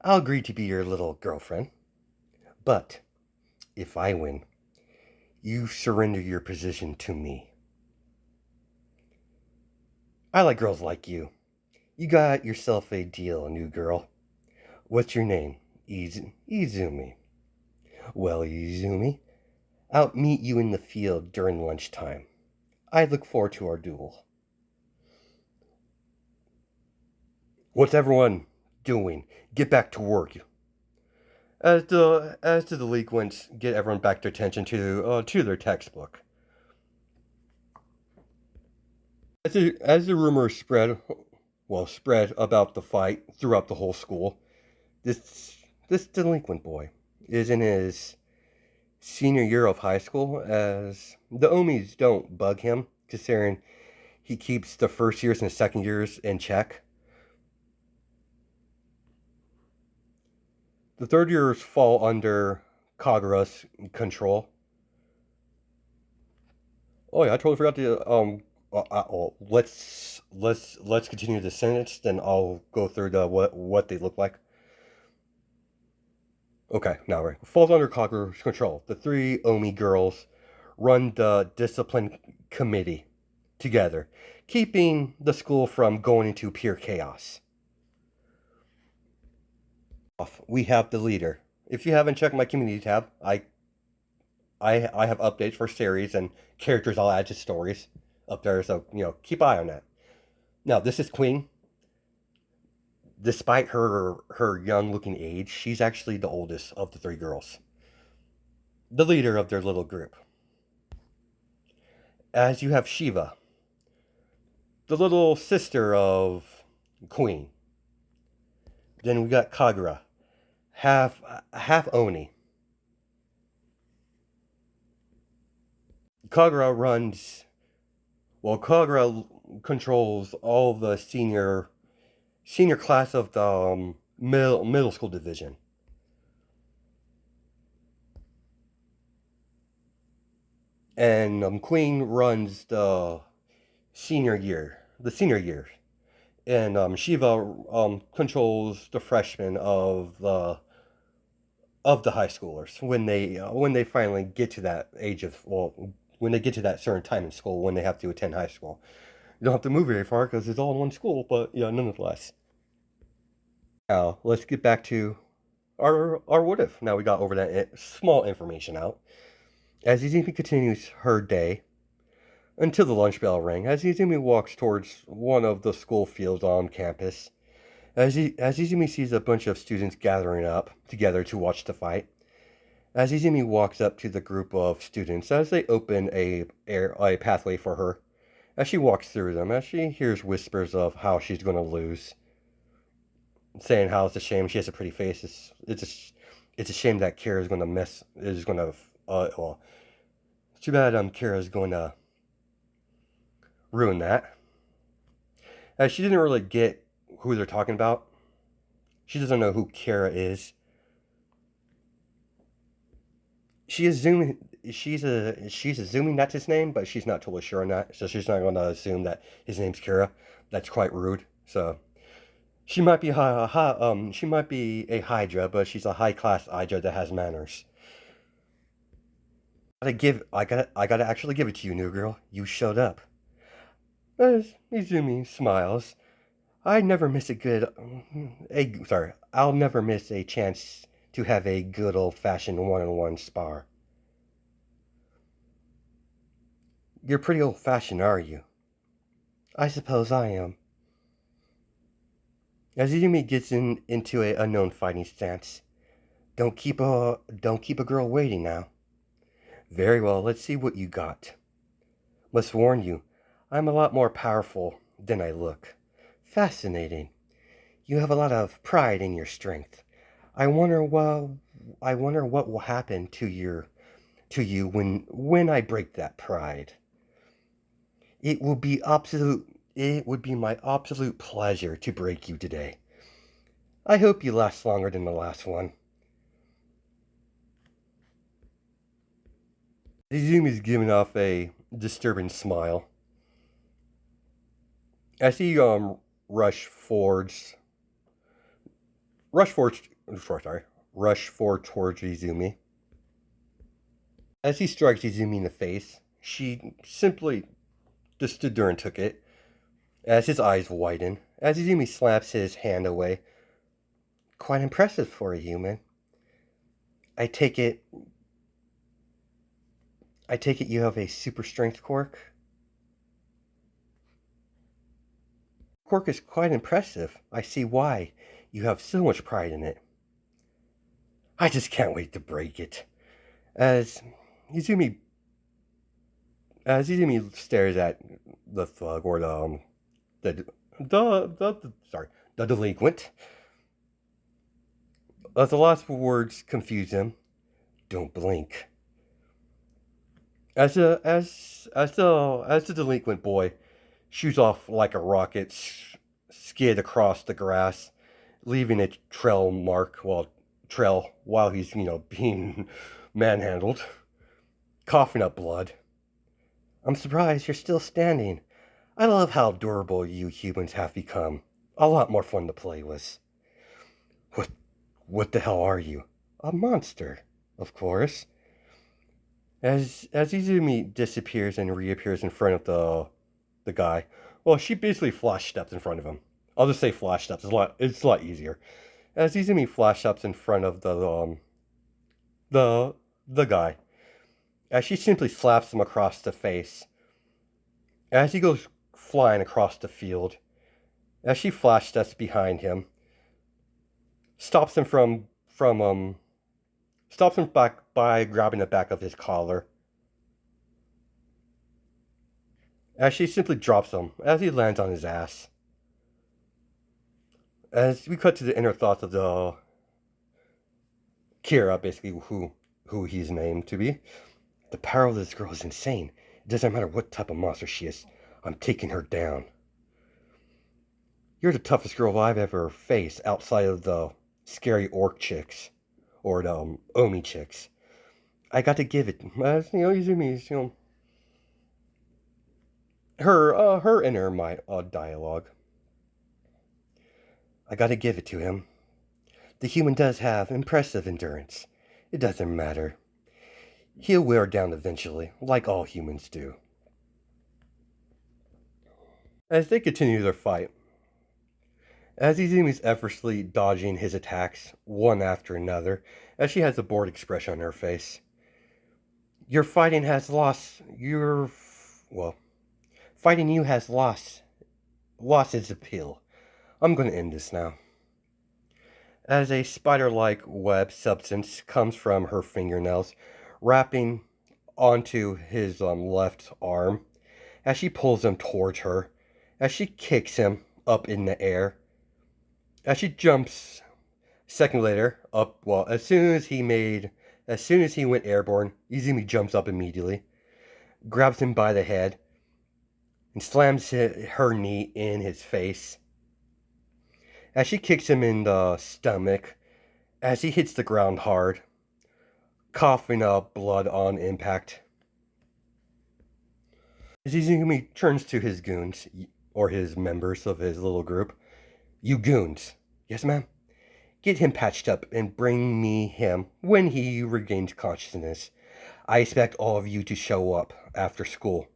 I'll agree to be your little girlfriend. But if I win, you surrender your position to me. I like girls like you. You got yourself a deal, new girl. What's your name?" "Izumi." "Well, Izumi, I'll meet you in the field during lunchtime. I look forward to our duel." "What's everyone doing? Get back to work." As the delinquents get everyone back their attention to their textbook. As the rumors spread about the fight throughout the whole school, this delinquent boy is in his senior year of high school, as the Omis don't bug him, considering he keeps the first years and the second years in check. The third years fall under Kagura's control. Oh yeah, I totally forgot to let's continue the sentence. Then I'll go through what they look like. Okay, now right. Falls under Kagura's control. The three Omi girls run the discipline committee together, keeping the school from going into pure chaos. We have the leader. If you haven't checked my community tab, I have updates for series and characters I'll add to stories up there, so keep eye on that. Now this is Queen. Despite her young looking age, she's actually the oldest of the three girls, the leader of their little group. As you have Shiva, the little sister of Queen. Then we got Kagura, half Oni. Kagura runs. Well, Kagura controls all the senior class of the middle school division, and Queen runs the senior year, and Shiva controls the freshmen of the high schoolers when they finally get to that age of when they get to that certain time in school when they have to attend high school. You don't have to move very far because it's all in one school, but yeah, nonetheless. Now let's get back to our what if. Now we got over that small information out. As Izumi continues her day until the lunch bell rang, as Izumi walks towards one of the school fields on campus, as Izumi sees a bunch of students gathering up together to watch the fight, as Izumi walks up to the group of students, as they open a pathway for her, as she walks through them, as she hears whispers of how she's going to lose, saying how it's a shame she has a pretty face. It's a shame that Kira is going to well, it's too bad Kira is going to ruin that. As she didn't really get who they're talking about, she doesn't know who Kira is. She's assuming that's his name, but she's not totally sure on that, so she's not going to assume that his name's Kira. That's quite rude. So she might be she might be a Hydra, but she's a high class Hydra that has manners. I gotta actually give it to you, new girl. You showed up. As Izumi smiles, I never miss I'll never miss a chance to have a good old fashioned one-on-one spar. You're pretty old fashioned, are you? I suppose I am. As Izumi gets into a unknown fighting stance, don't keep a girl waiting now. Very well, let's see what you got. Must warn you, I'm a lot more powerful than I look. Fascinating. You have a lot of pride in your strength. I wonder what will happen to you when I break that pride. It will be absolute it would be my absolute pleasure to break you today. I hope you last longer than the last one. Izumi's giving off a disturbing smile as he rush forwards rush forwards sorry rush forward towards Izumi. As he strikes Izumi in the face, she simply just stood there and took it. As his eyes widen, as Izumi slaps his hand away. Quite impressive for a human. I take it I take it you have a super strength quirk? Quirk is quite impressive. I see why. You have so much pride in it. I just can't wait to break it. As Izumi Izumi stares at the thug or the delinquent. As the last words confuse him, don't blink. As the delinquent boy shoots off like a rocket, skid across the grass, leaving a trail while he's being manhandled, coughing up blood. I'm surprised you're still standing. I love how durable you humans have become. A lot more fun to play with. What what the hell are you? a monster, of course. As Izumi disappears and reappears in front of the guy, well, she basically flash steps in front of him. I'll just say flash steps. It's a lot easier. As Izumi flash steps in front of the the guy, as she simply slaps him across the face, as he goes flying across the field, as she flash steps behind him, stops him stops him back by grabbing the back of his collar. As she simply drops him as he lands on his ass. As we cut to the inner thoughts of the Kira, basically who he's named to be. The power of this girl is insane. It doesn't matter what type of monster she is. I'm taking her down. You're the toughest girl I've ever faced outside of the scary orc chicks or the Omi chicks. I got to give it, as Izumi's, her inner my dialogue. I got to give it to him. The human does have impressive endurance. It doesn't matter. He'll wear down eventually, like all humans do. As they continue their fight, as Izumi's effortlessly dodging his attacks, one after another, as she has a bored expression on her face. Your fighting has lost fighting you has lost its appeal. I'm going to end this now. As a spider-like web substance comes from her fingernails, wrapping onto his left arm, as she pulls him towards her, as she kicks him up in the air, as she jumps a second later up, as soon as he went airborne, Izumi jumps up immediately, grabs him by the head, and slams her knee in his face. As she kicks him in the stomach, as he hits the ground hard, coughing up blood on impact. As Izumi turns to his goons, or his members of his little group. You goons. Yes, ma'am? Get him patched up and bring me him when he regains consciousness. I expect all of you to show up after school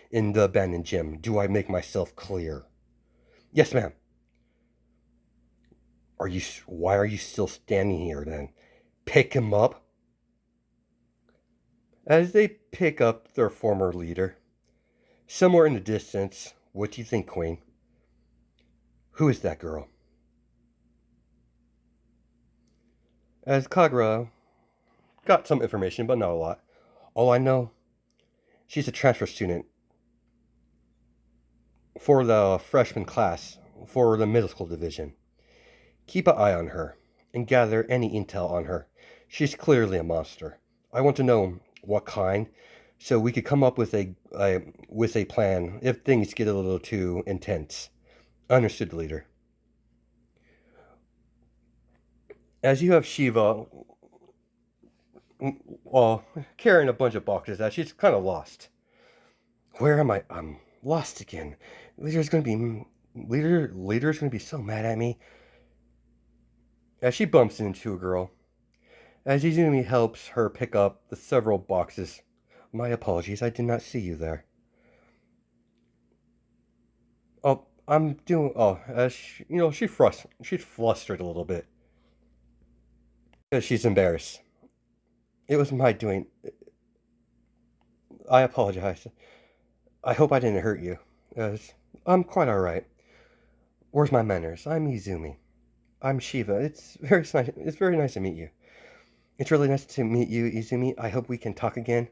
in the abandoned gym. Do I make myself clear? Yes, ma'am. Why are you still standing here then? Pick him up. As they pick up their former leader, somewhere in the distance, what do you think, Queen? Who is that girl? As Kagura got some information, but not a lot. All I know, she's a transfer student for the freshman class for the middle school division. Keep an eye on her and gather any intel on her. She's clearly a monster. I want to know what kind, so we could come up with a plan if things get a little too intense. Understood, leader. As you have Shiva, carrying a bunch of boxes, as she's kind of lost. Where am I? I'm lost again. Leader's gonna be so mad at me. As she bumps into a girl, as Izumi helps her pick up the several boxes. My apologies, I did not see you there. Oh, I'm doing. Oh, as she's flustered a little bit because she's embarrassed. It was my doing. I apologize. I hope I didn't hurt you. As I'm quite all right. Where's my manners? I'm Izumi. I'm Shiva. It's very nice. It's very nice to meet you. It's really nice to meet you, Izumi. I hope we can talk again.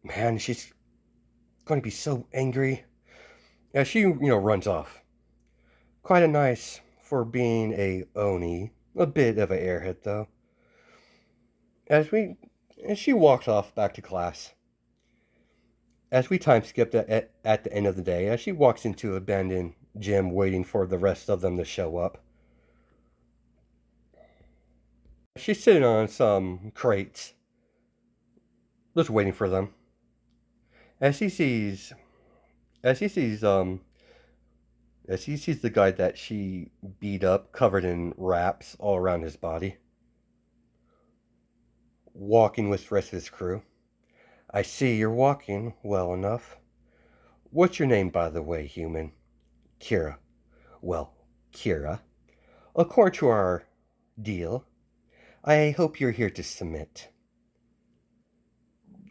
Man, she's going to be so angry. As she, runs off. Quite a nice for being a Oni. A bit of an airhead, though. As she walks off back to class. As we time skipped at the end of the day, as she walks into an abandoned gym waiting for the rest of them to show up. She's sitting on some crates, just waiting for them. As he sees the guy that she beat up, covered in wraps all around his body. walking with the rest of his crew. I see you're walking well enough. What's your name, by the way, human? Kira. Well, Kira, according to our deal, I hope you're here to submit.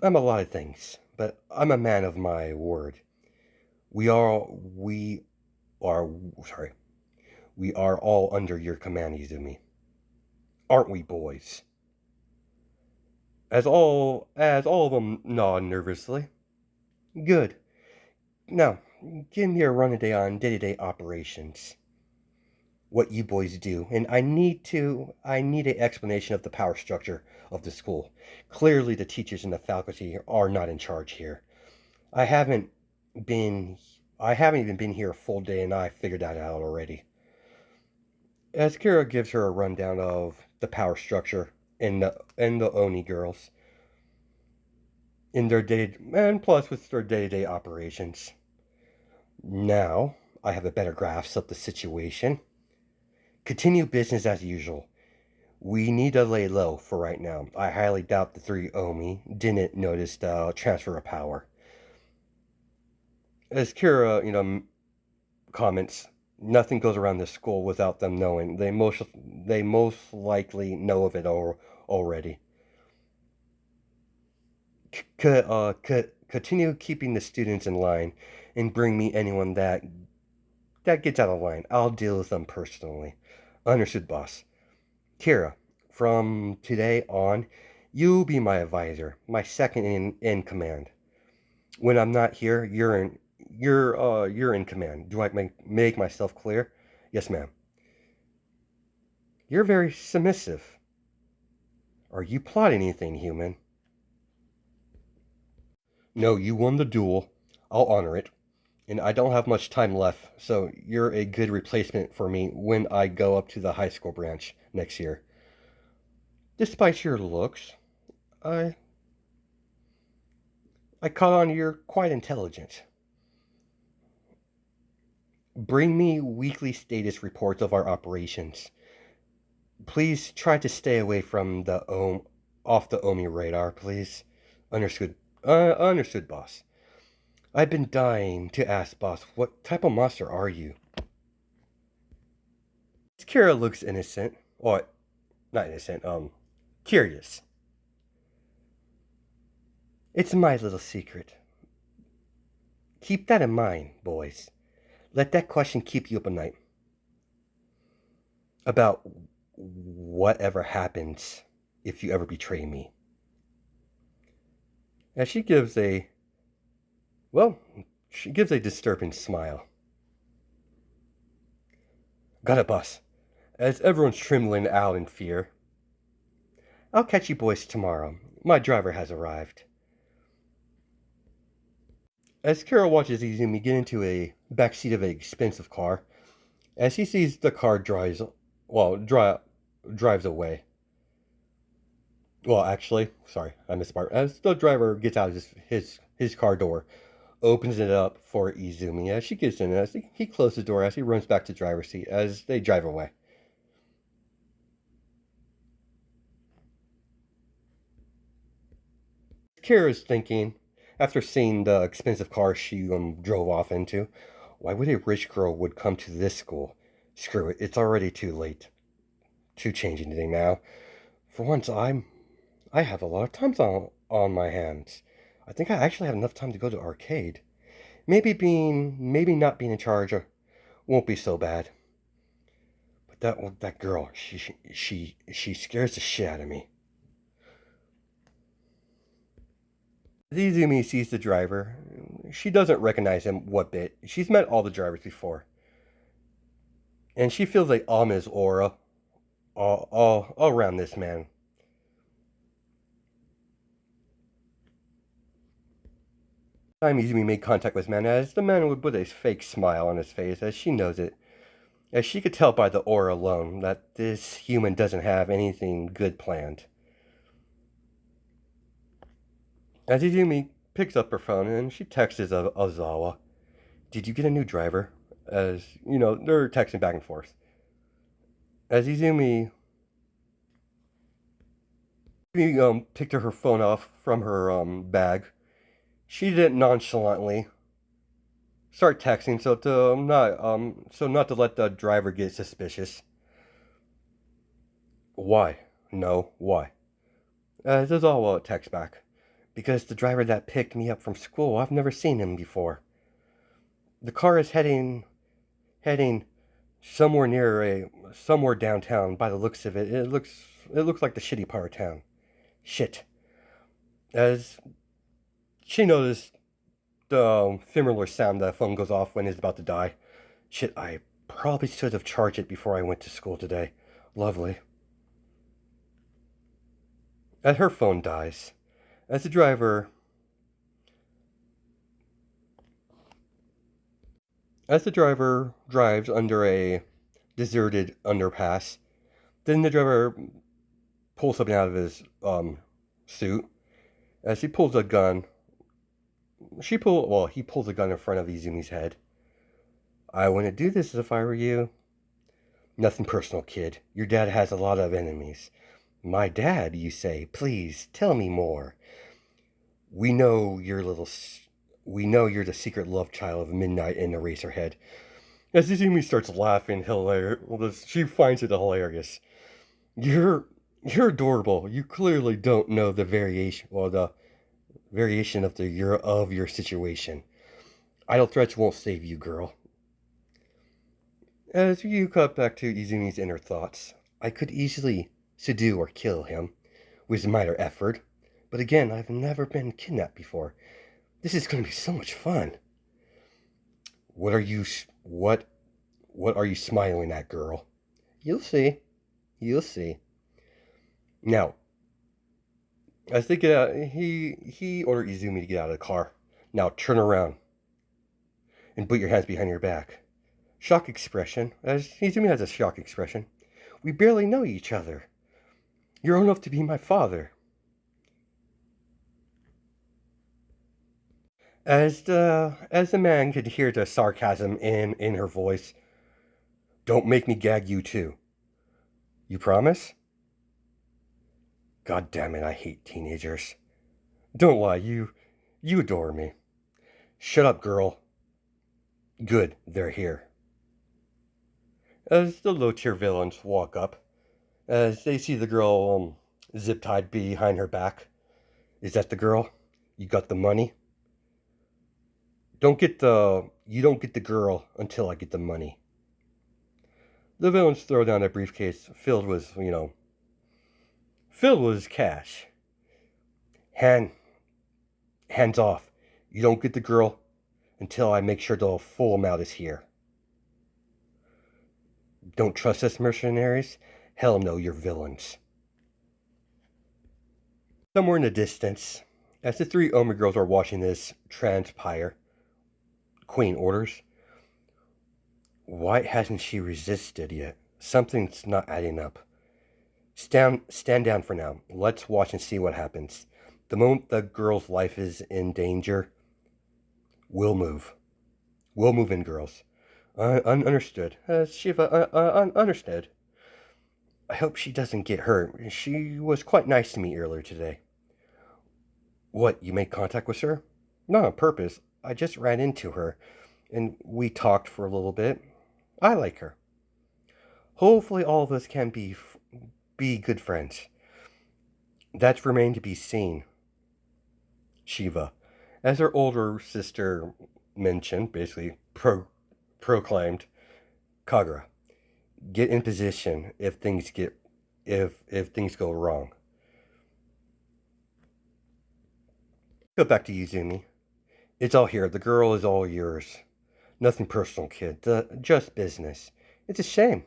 I'm a lot of things, but I'm a man of my word. We are, sorry, we are all under your command, Izumi. Aren't we, boys? As all of them nod nervously. Good. Now, give me a run-a-day on day-to-day operations. What you boys do, and I need an explanation of the power structure of the school. Clearly the teachers and the faculty are not in charge here. I haven't been I haven't even been here a full day and I figured that out already. As Kira gives her a rundown of the power structure and the Oni girls in their day and plus with their day-to-day operations. Now I have a better grasp of the situation. Continue business as usual. We need to lay low for right now. I highly doubt the three Omi didn't notice the transfer of power. As Kira, comments, nothing goes around this school without them knowing. They most likely know of it already. Continue keeping the students in line and bring me anyone that gets out of line. I'll deal with them personally. Understood, boss. Kira, from today on, you'll be my advisor, my second in command. When I'm not here, you're in command. Do I make myself clear? Yes, ma'am. You're very submissive. Are you plotting anything, human? No, you won the duel. I'll honor it. And I don't have much time left, so you're a good replacement for me when I go up to the high school branch next year. Despite your looks, I I caught on you're quite intelligent. Bring me weekly status reports of our operations. Please try to stay away from off the Omi radar, please. Understood. Understood, boss. I've been dying to ask, boss, what type of monster are you? Kira looks innocent. Or, not innocent, curious. It's my little secret. Keep that in mind, boys. Let that question keep you up at night. About whatever happens if you ever betray me. And well, she gives a disturbing smile. Got it, boss. As everyone's trembling out in fear. I'll catch you boys tomorrow. My driver has arrived. As Carol watches Izumi get into a backseat of an expensive car, as he sees the car drives away. Well, actually, sorry, I missed part. As the driver gets out of his car door, opens it up for Izumi as she gets in. As he closes the door, as he runs back to the driver's seat, as they drive away. Kira's thinking, after seeing the expensive car she drove off into, why would a rich girl would come to this school? Screw it, it's already too late to change anything now. For once, I have a lot of time on my hands. I think I actually have enough time to go to arcade. Maybe not being in charge won't be so bad. But that girl, she scares the shit out of me. As Izumi sees the driver, she doesn't recognize him one bit. She's met all the drivers before. And she feels like ominous aura all around this man. Time Izumi made contact with man as the man would put a fake smile on his face as she knows it. As she could tell by the aura alone that this human doesn't have anything good planned. As Izumi picks up her phone and she texts Ozawa, "Did you get a new driver?" As, they're texting back and forth. As Izumi He picked her phone off from her bag. She didn't nonchalantly start texting so not to let the driver get suspicious. Why? No, why? This is all a text back. Because the driver that picked me up from school, I've never seen him before. The car is heading somewhere downtown. By the looks of it, it looks like the shitty part of town. Shit. As she noticed the familiar sound that phone goes off when it's about to die. Shit, I probably should have charged it before I went to school today. Lovely. As her phone dies, as the driver drives under a deserted underpass, then the driver pulls something out of his suit. As he pulls a gun, he pulls a gun in front of Izumi's head. I wouldn't do this if I were you. Nothing personal, kid. Your dad has a lot of enemies. My dad, you say? Please, tell me more. We know you're the secret love child of Midnight and Eraserhead. As Izumi starts laughing, hilarious. She finds it hilarious. You're adorable. You clearly don't know the variation of your situation. Idle threats won't save you, girl. As you cut back to Izumi's inner thoughts, I could easily subdue or kill him with minor effort, but again, I've never been kidnapped before. This is going to be so much fun. What are you smiling at, girl? You'll see. You'll see. Now, as they get out, he ordered Izumi to get out of the car. Now turn around and put your hands behind your back. Shock expression, as Izumi has a shock expression. We barely know each other. You're old enough to be my father. As the man could hear the sarcasm in her voice, don't make me gag you too. You promise? God damn it, I hate teenagers. Don't lie, you adore me. Shut up, girl. Good, they're here. As the low-tier villains walk up, as they see the girl zip-tied behind her back. Is that the girl? You got the money? You don't get the girl until I get the money. The villains throw down a briefcase filled with cash. Hands off. You don't get the girl until I make sure the full amount is here. Don't trust us mercenaries? Hell no, you're villains. Somewhere in the distance, as the three Omi girls are watching this transpire, Queen orders, why hasn't she resisted yet? Something's not adding up. Stand down for now. Let's watch and see what happens. The moment the girl's life is in danger, we'll move. We'll move in, girls. Understood. Shiva, understood. I hope she doesn't get hurt. She was quite nice to me earlier today. What, you made contact with her? Not on purpose. I just ran into her, and we talked for a little bit. I like her. Hopefully all of us can be good friends. That's remained to be seen. Shiva, as her older sister mentioned, basically proclaimed, Kagura, get in position if things go wrong. Go back to Izumi. It's all here. The girl is all yours. Nothing personal, kid. Just business. It's a shame.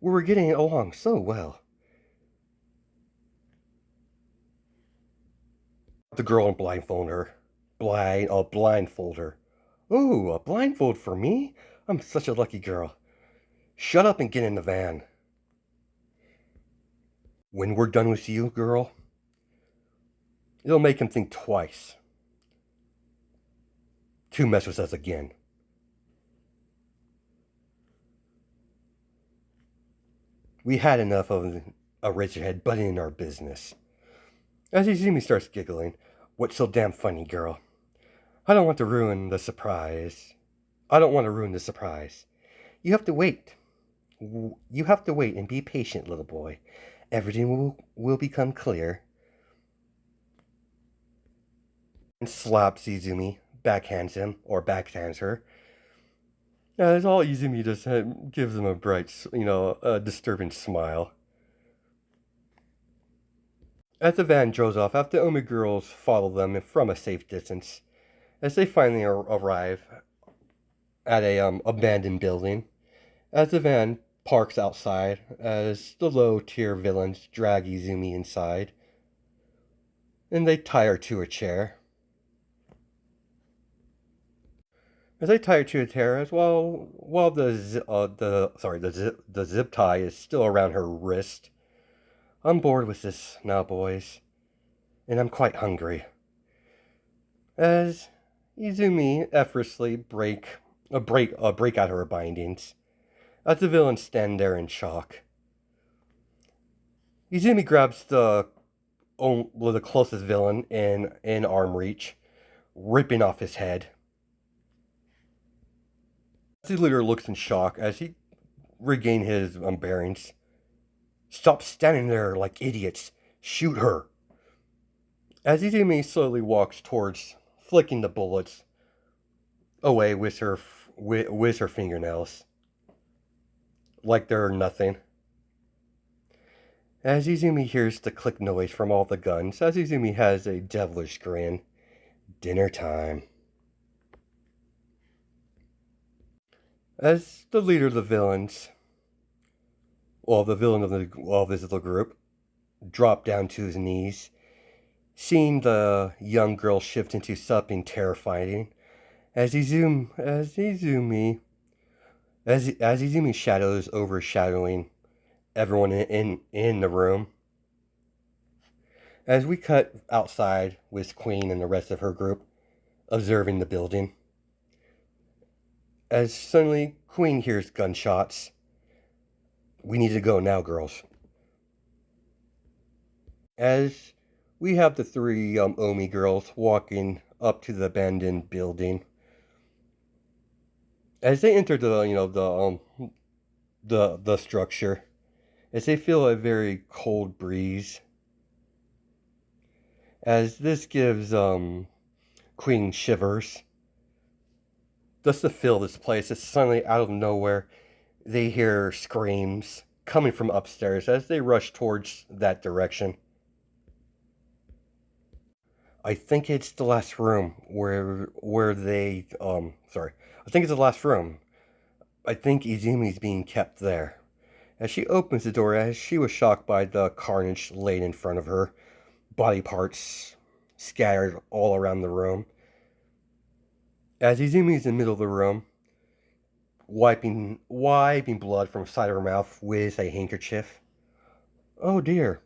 We were getting along so well. The girl and blindfold her. Blindfold her. Ooh, a blindfold for me? I'm such a lucky girl. Shut up and get in the van. When we're done with you, girl, it'll make him think twice to mess with us again. We had enough of a Razorhead butting in our business. As Izumi starts giggling, "What's so damn funny, girl? I don't want to ruin the surprise. I don't want to ruin the surprise. You have to wait. You have to wait and be patient, little boy. Everything will become clear." And slaps Izumi, backhands him, or backhands her. As all Izumi does gives him a bright, a disturbing smile. As the van drives off, after Omi girls follow them from a safe distance, as they finally arrive at a abandoned building, as the van parks outside, as the low-tier villains drag Izumi inside, and they tie her to a chair. As they tie her to a chair, as well, while the zip tie is still around her wrist. "I'm bored with this now, boys, and I'm quite hungry." As Izumi effortlessly break out her bindings, as the villains stand there in shock. Izumi grabs the closest villain in arm reach, ripping off his head. The leader looks in shock as he regains his bearings. "Stop standing there like idiots! Shoot her!" As Izumi slowly walks towards, flicking the bullets away with her fingernails, like they're nothing. As Izumi hears the click noise from all the guns, as Izumi has a devilish grin. Dinner time. As the leader of the villains, the villain of this little group, dropped down to his knees, seeing the young girl shift into something terrifying, as Izumi shadows overshadowing everyone in the room. As we cut outside with Queen and the rest of her group observing the building. As suddenly Queen hears gunshots. "We need to go now, girls." As we have the three Omi girls walking up to the abandoned building. As they enter the structure, as they feel a very cold breeze, as this gives Queen shivers. Just to feel this place, it's suddenly out of nowhere. They hear screams coming from upstairs as they rush towards that direction. I think it's the last room where they sorry. I think it's the last room. I think Izumi's being kept there. As she opens the door, as she was shocked by the carnage laid in front of her, body parts scattered all around the room. As Izumi's in the middle of the room, wiping blood from the side of her mouth with a handkerchief. "Oh dear,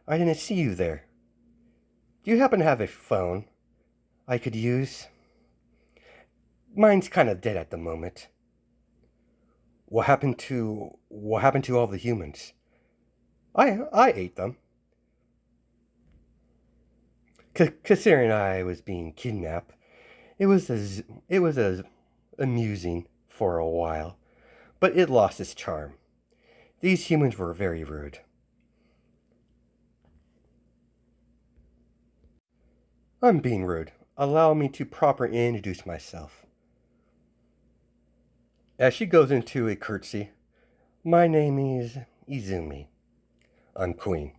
I didn't see you there. Do you happen to have a phone I could use? Mine's kind of dead at the moment." What happened to all the humans?" I ate them. Considering I was being kidnapped, it was as amusing for a while, but it lost its charm. These humans were very rude." "I'm being rude. Allow me to properly introduce myself." As she goes into a curtsy, "My name is Izumi. I'm Queen."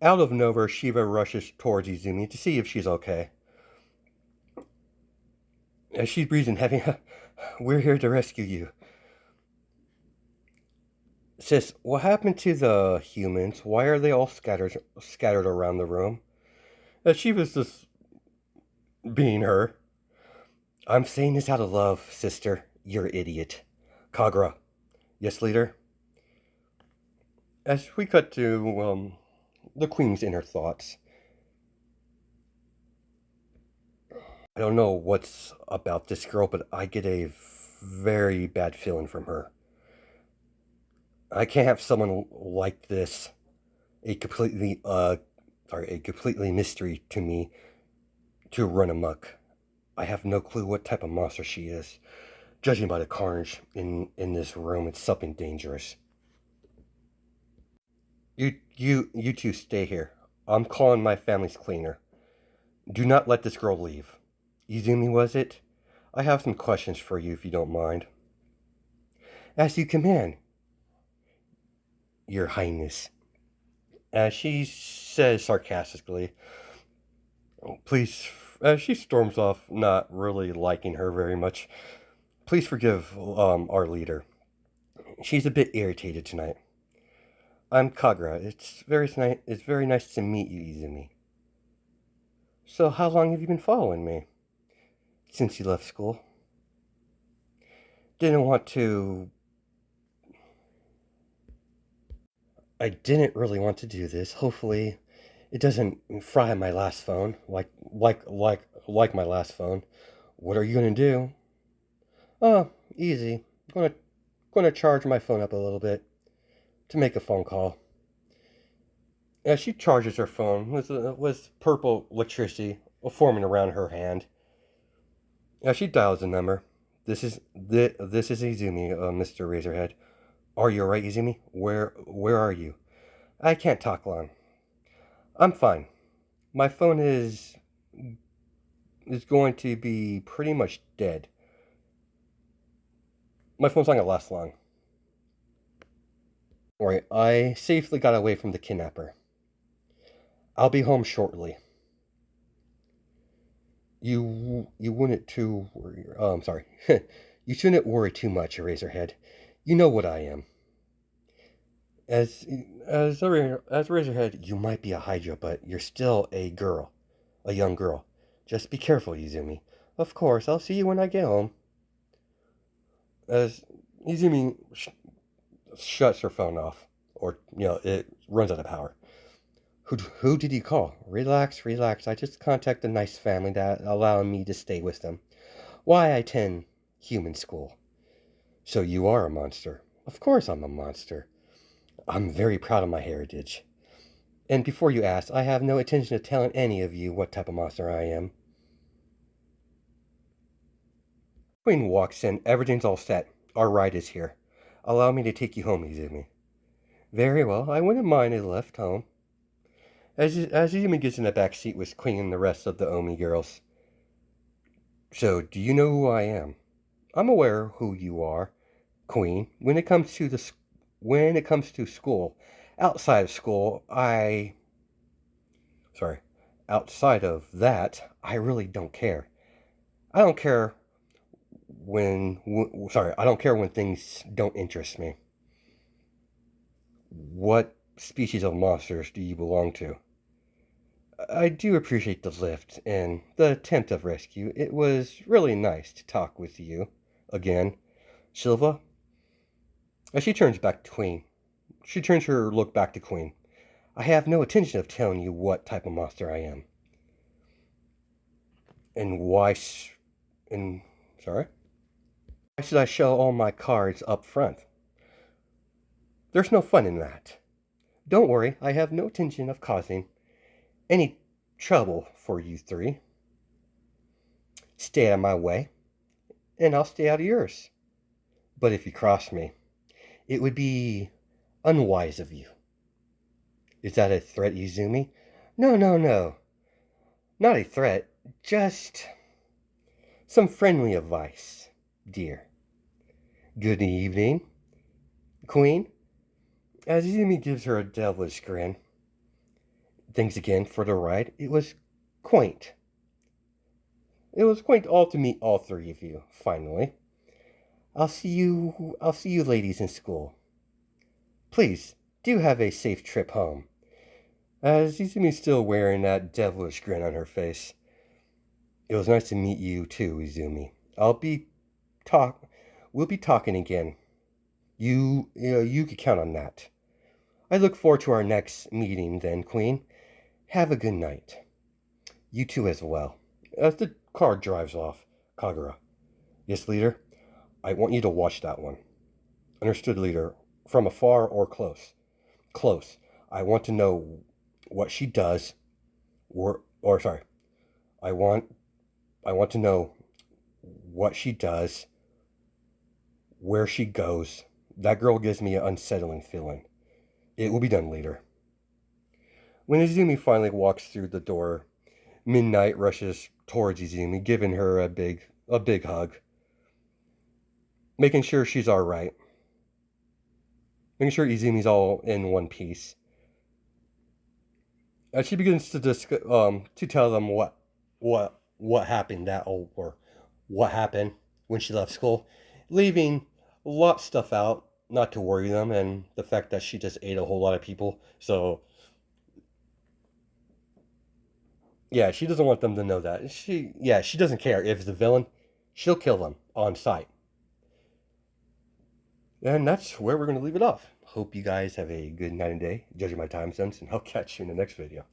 Out of nowhere, Shiva rushes towards Izumi to see if she's okay. As she's breathing heavy, "We're here to rescue you." "Sis, what happened to the humans? Why are they all scattered around the room?" As she was just being her. "I'm saying this out of love, sister. You're an idiot." "Kagura." "Yes, leader?" As we cut to the Queen's inner thoughts. "I don't know what's about this girl, but I get a very bad feeling from her. I can't have someone like this, a completely mystery to me, to run amok. I have no clue what type of monster she is. Judging by the carnage in this room, it's something dangerous. You two stay here. I'm calling my family's cleaner. Do not let this girl leave. Izumi, was it? I have some questions for you if you don't mind. As you command, Your Highness. As she says sarcastically, please, as she storms off, not really liking her very much. Please forgive our leader. She's a bit irritated tonight. I'm Kagra. It's very nice to meet you, Izumi. So how long have you been following me? Since you left school. Didn't want to I didn't really want to do this. Hopefully it doesn't fry my last phone like my last phone. What are you gonna do? Oh, easy. Gonna charge my phone up a little bit to make a phone call. As she charges her phone with purple electricity forming around her hand, as she dials the number, this is Izumi, Mr. Razorhead. Are you alright, Izumi? Where are you? I can't talk long. I'm fine. My phone is going to be pretty much dead. My phone's not gonna last long. Alright, I safely got away from the kidnapper. I'll be home shortly. You wouldn't too worry. Oh, I'm sorry. You shouldn't worry too much, Razorhead. You know what I am. As as Razorhead, you might be a Hydra, but you're still a young girl. Just be careful, Izumi. Of course, I'll see you when I get home. As Izumi shuts her phone off, or it runs out of power. Who did you call? Relax, relax. I just contacted a nice family that allowed me to stay with them. Why I attend human school. So you are a monster. Of course I'm a monster. I'm very proud of my heritage. And before you ask, I have no intention of telling any of you what type of monster I am. Queen walks in. Everything's all set. Our ride is here. Allow me to take you home, Izumi. Very well. I wouldn't mind a lift home. As Izumi gets in the back seat with Queen and the rest of the Omi girls. So, do you know who I am? I'm aware who you are, Queen. When it comes to school, outside of school, outside of that, I really don't care. I don't care I don't care when things don't interest me. What species of monsters do you belong to? I do appreciate the lift and the attempt of rescue. It was really nice to talk with you again, Silva. As she turns back to Queen, she turns her look back to Queen. I have no intention of telling you what type of monster I am. And and, sorry? Why should I show all my cards up front? There's no fun in that. Don't worry, I have no intention of causing any trouble for you three. Stay out of my way, and I'll stay out of yours. But if you cross me, it would be unwise of you. Is that a threat, Izumi? No, no, no. Not a threat, just some friendly advice, dear. Good evening, Queen. As Izumi gives her a devilish grin. Thanks again for the ride. It was quaint. It was quaint all to meet all three of you, finally. I'll see you ladies in school. Please, do have a safe trip home. As Izumi's still wearing that devilish grin on her face. It was nice to meet you too, Izumi. Talk we'll be talking again. You can count on that. I look forward to our next meeting then, Queen. Have a good night. You too as well. As the car drives off, Kagura. Yes, leader? I want you to watch that one. Understood, leader. from afar or close. Close. I want to know what she does, or sorry, I want to know what she does, where she goes. That girl gives me an unsettling feeling. It will be done later. When Izumi finally walks through the door, Midnight rushes towards Izumi, giving her a big hug, making sure she's all right, making sure Izumi's all in one piece. As she begins to tell them what happened or what happened when she left school, leaving a lot of stuff out, not to worry them, and the fact that she just ate a whole lot of people. So yeah, she doesn't want them to know that. She doesn't care if it's the villain, she'll kill them on sight. And that's where we're going to leave it off. Hope you guys have a good night and day, judging my time sense, and I'll catch you in the next video.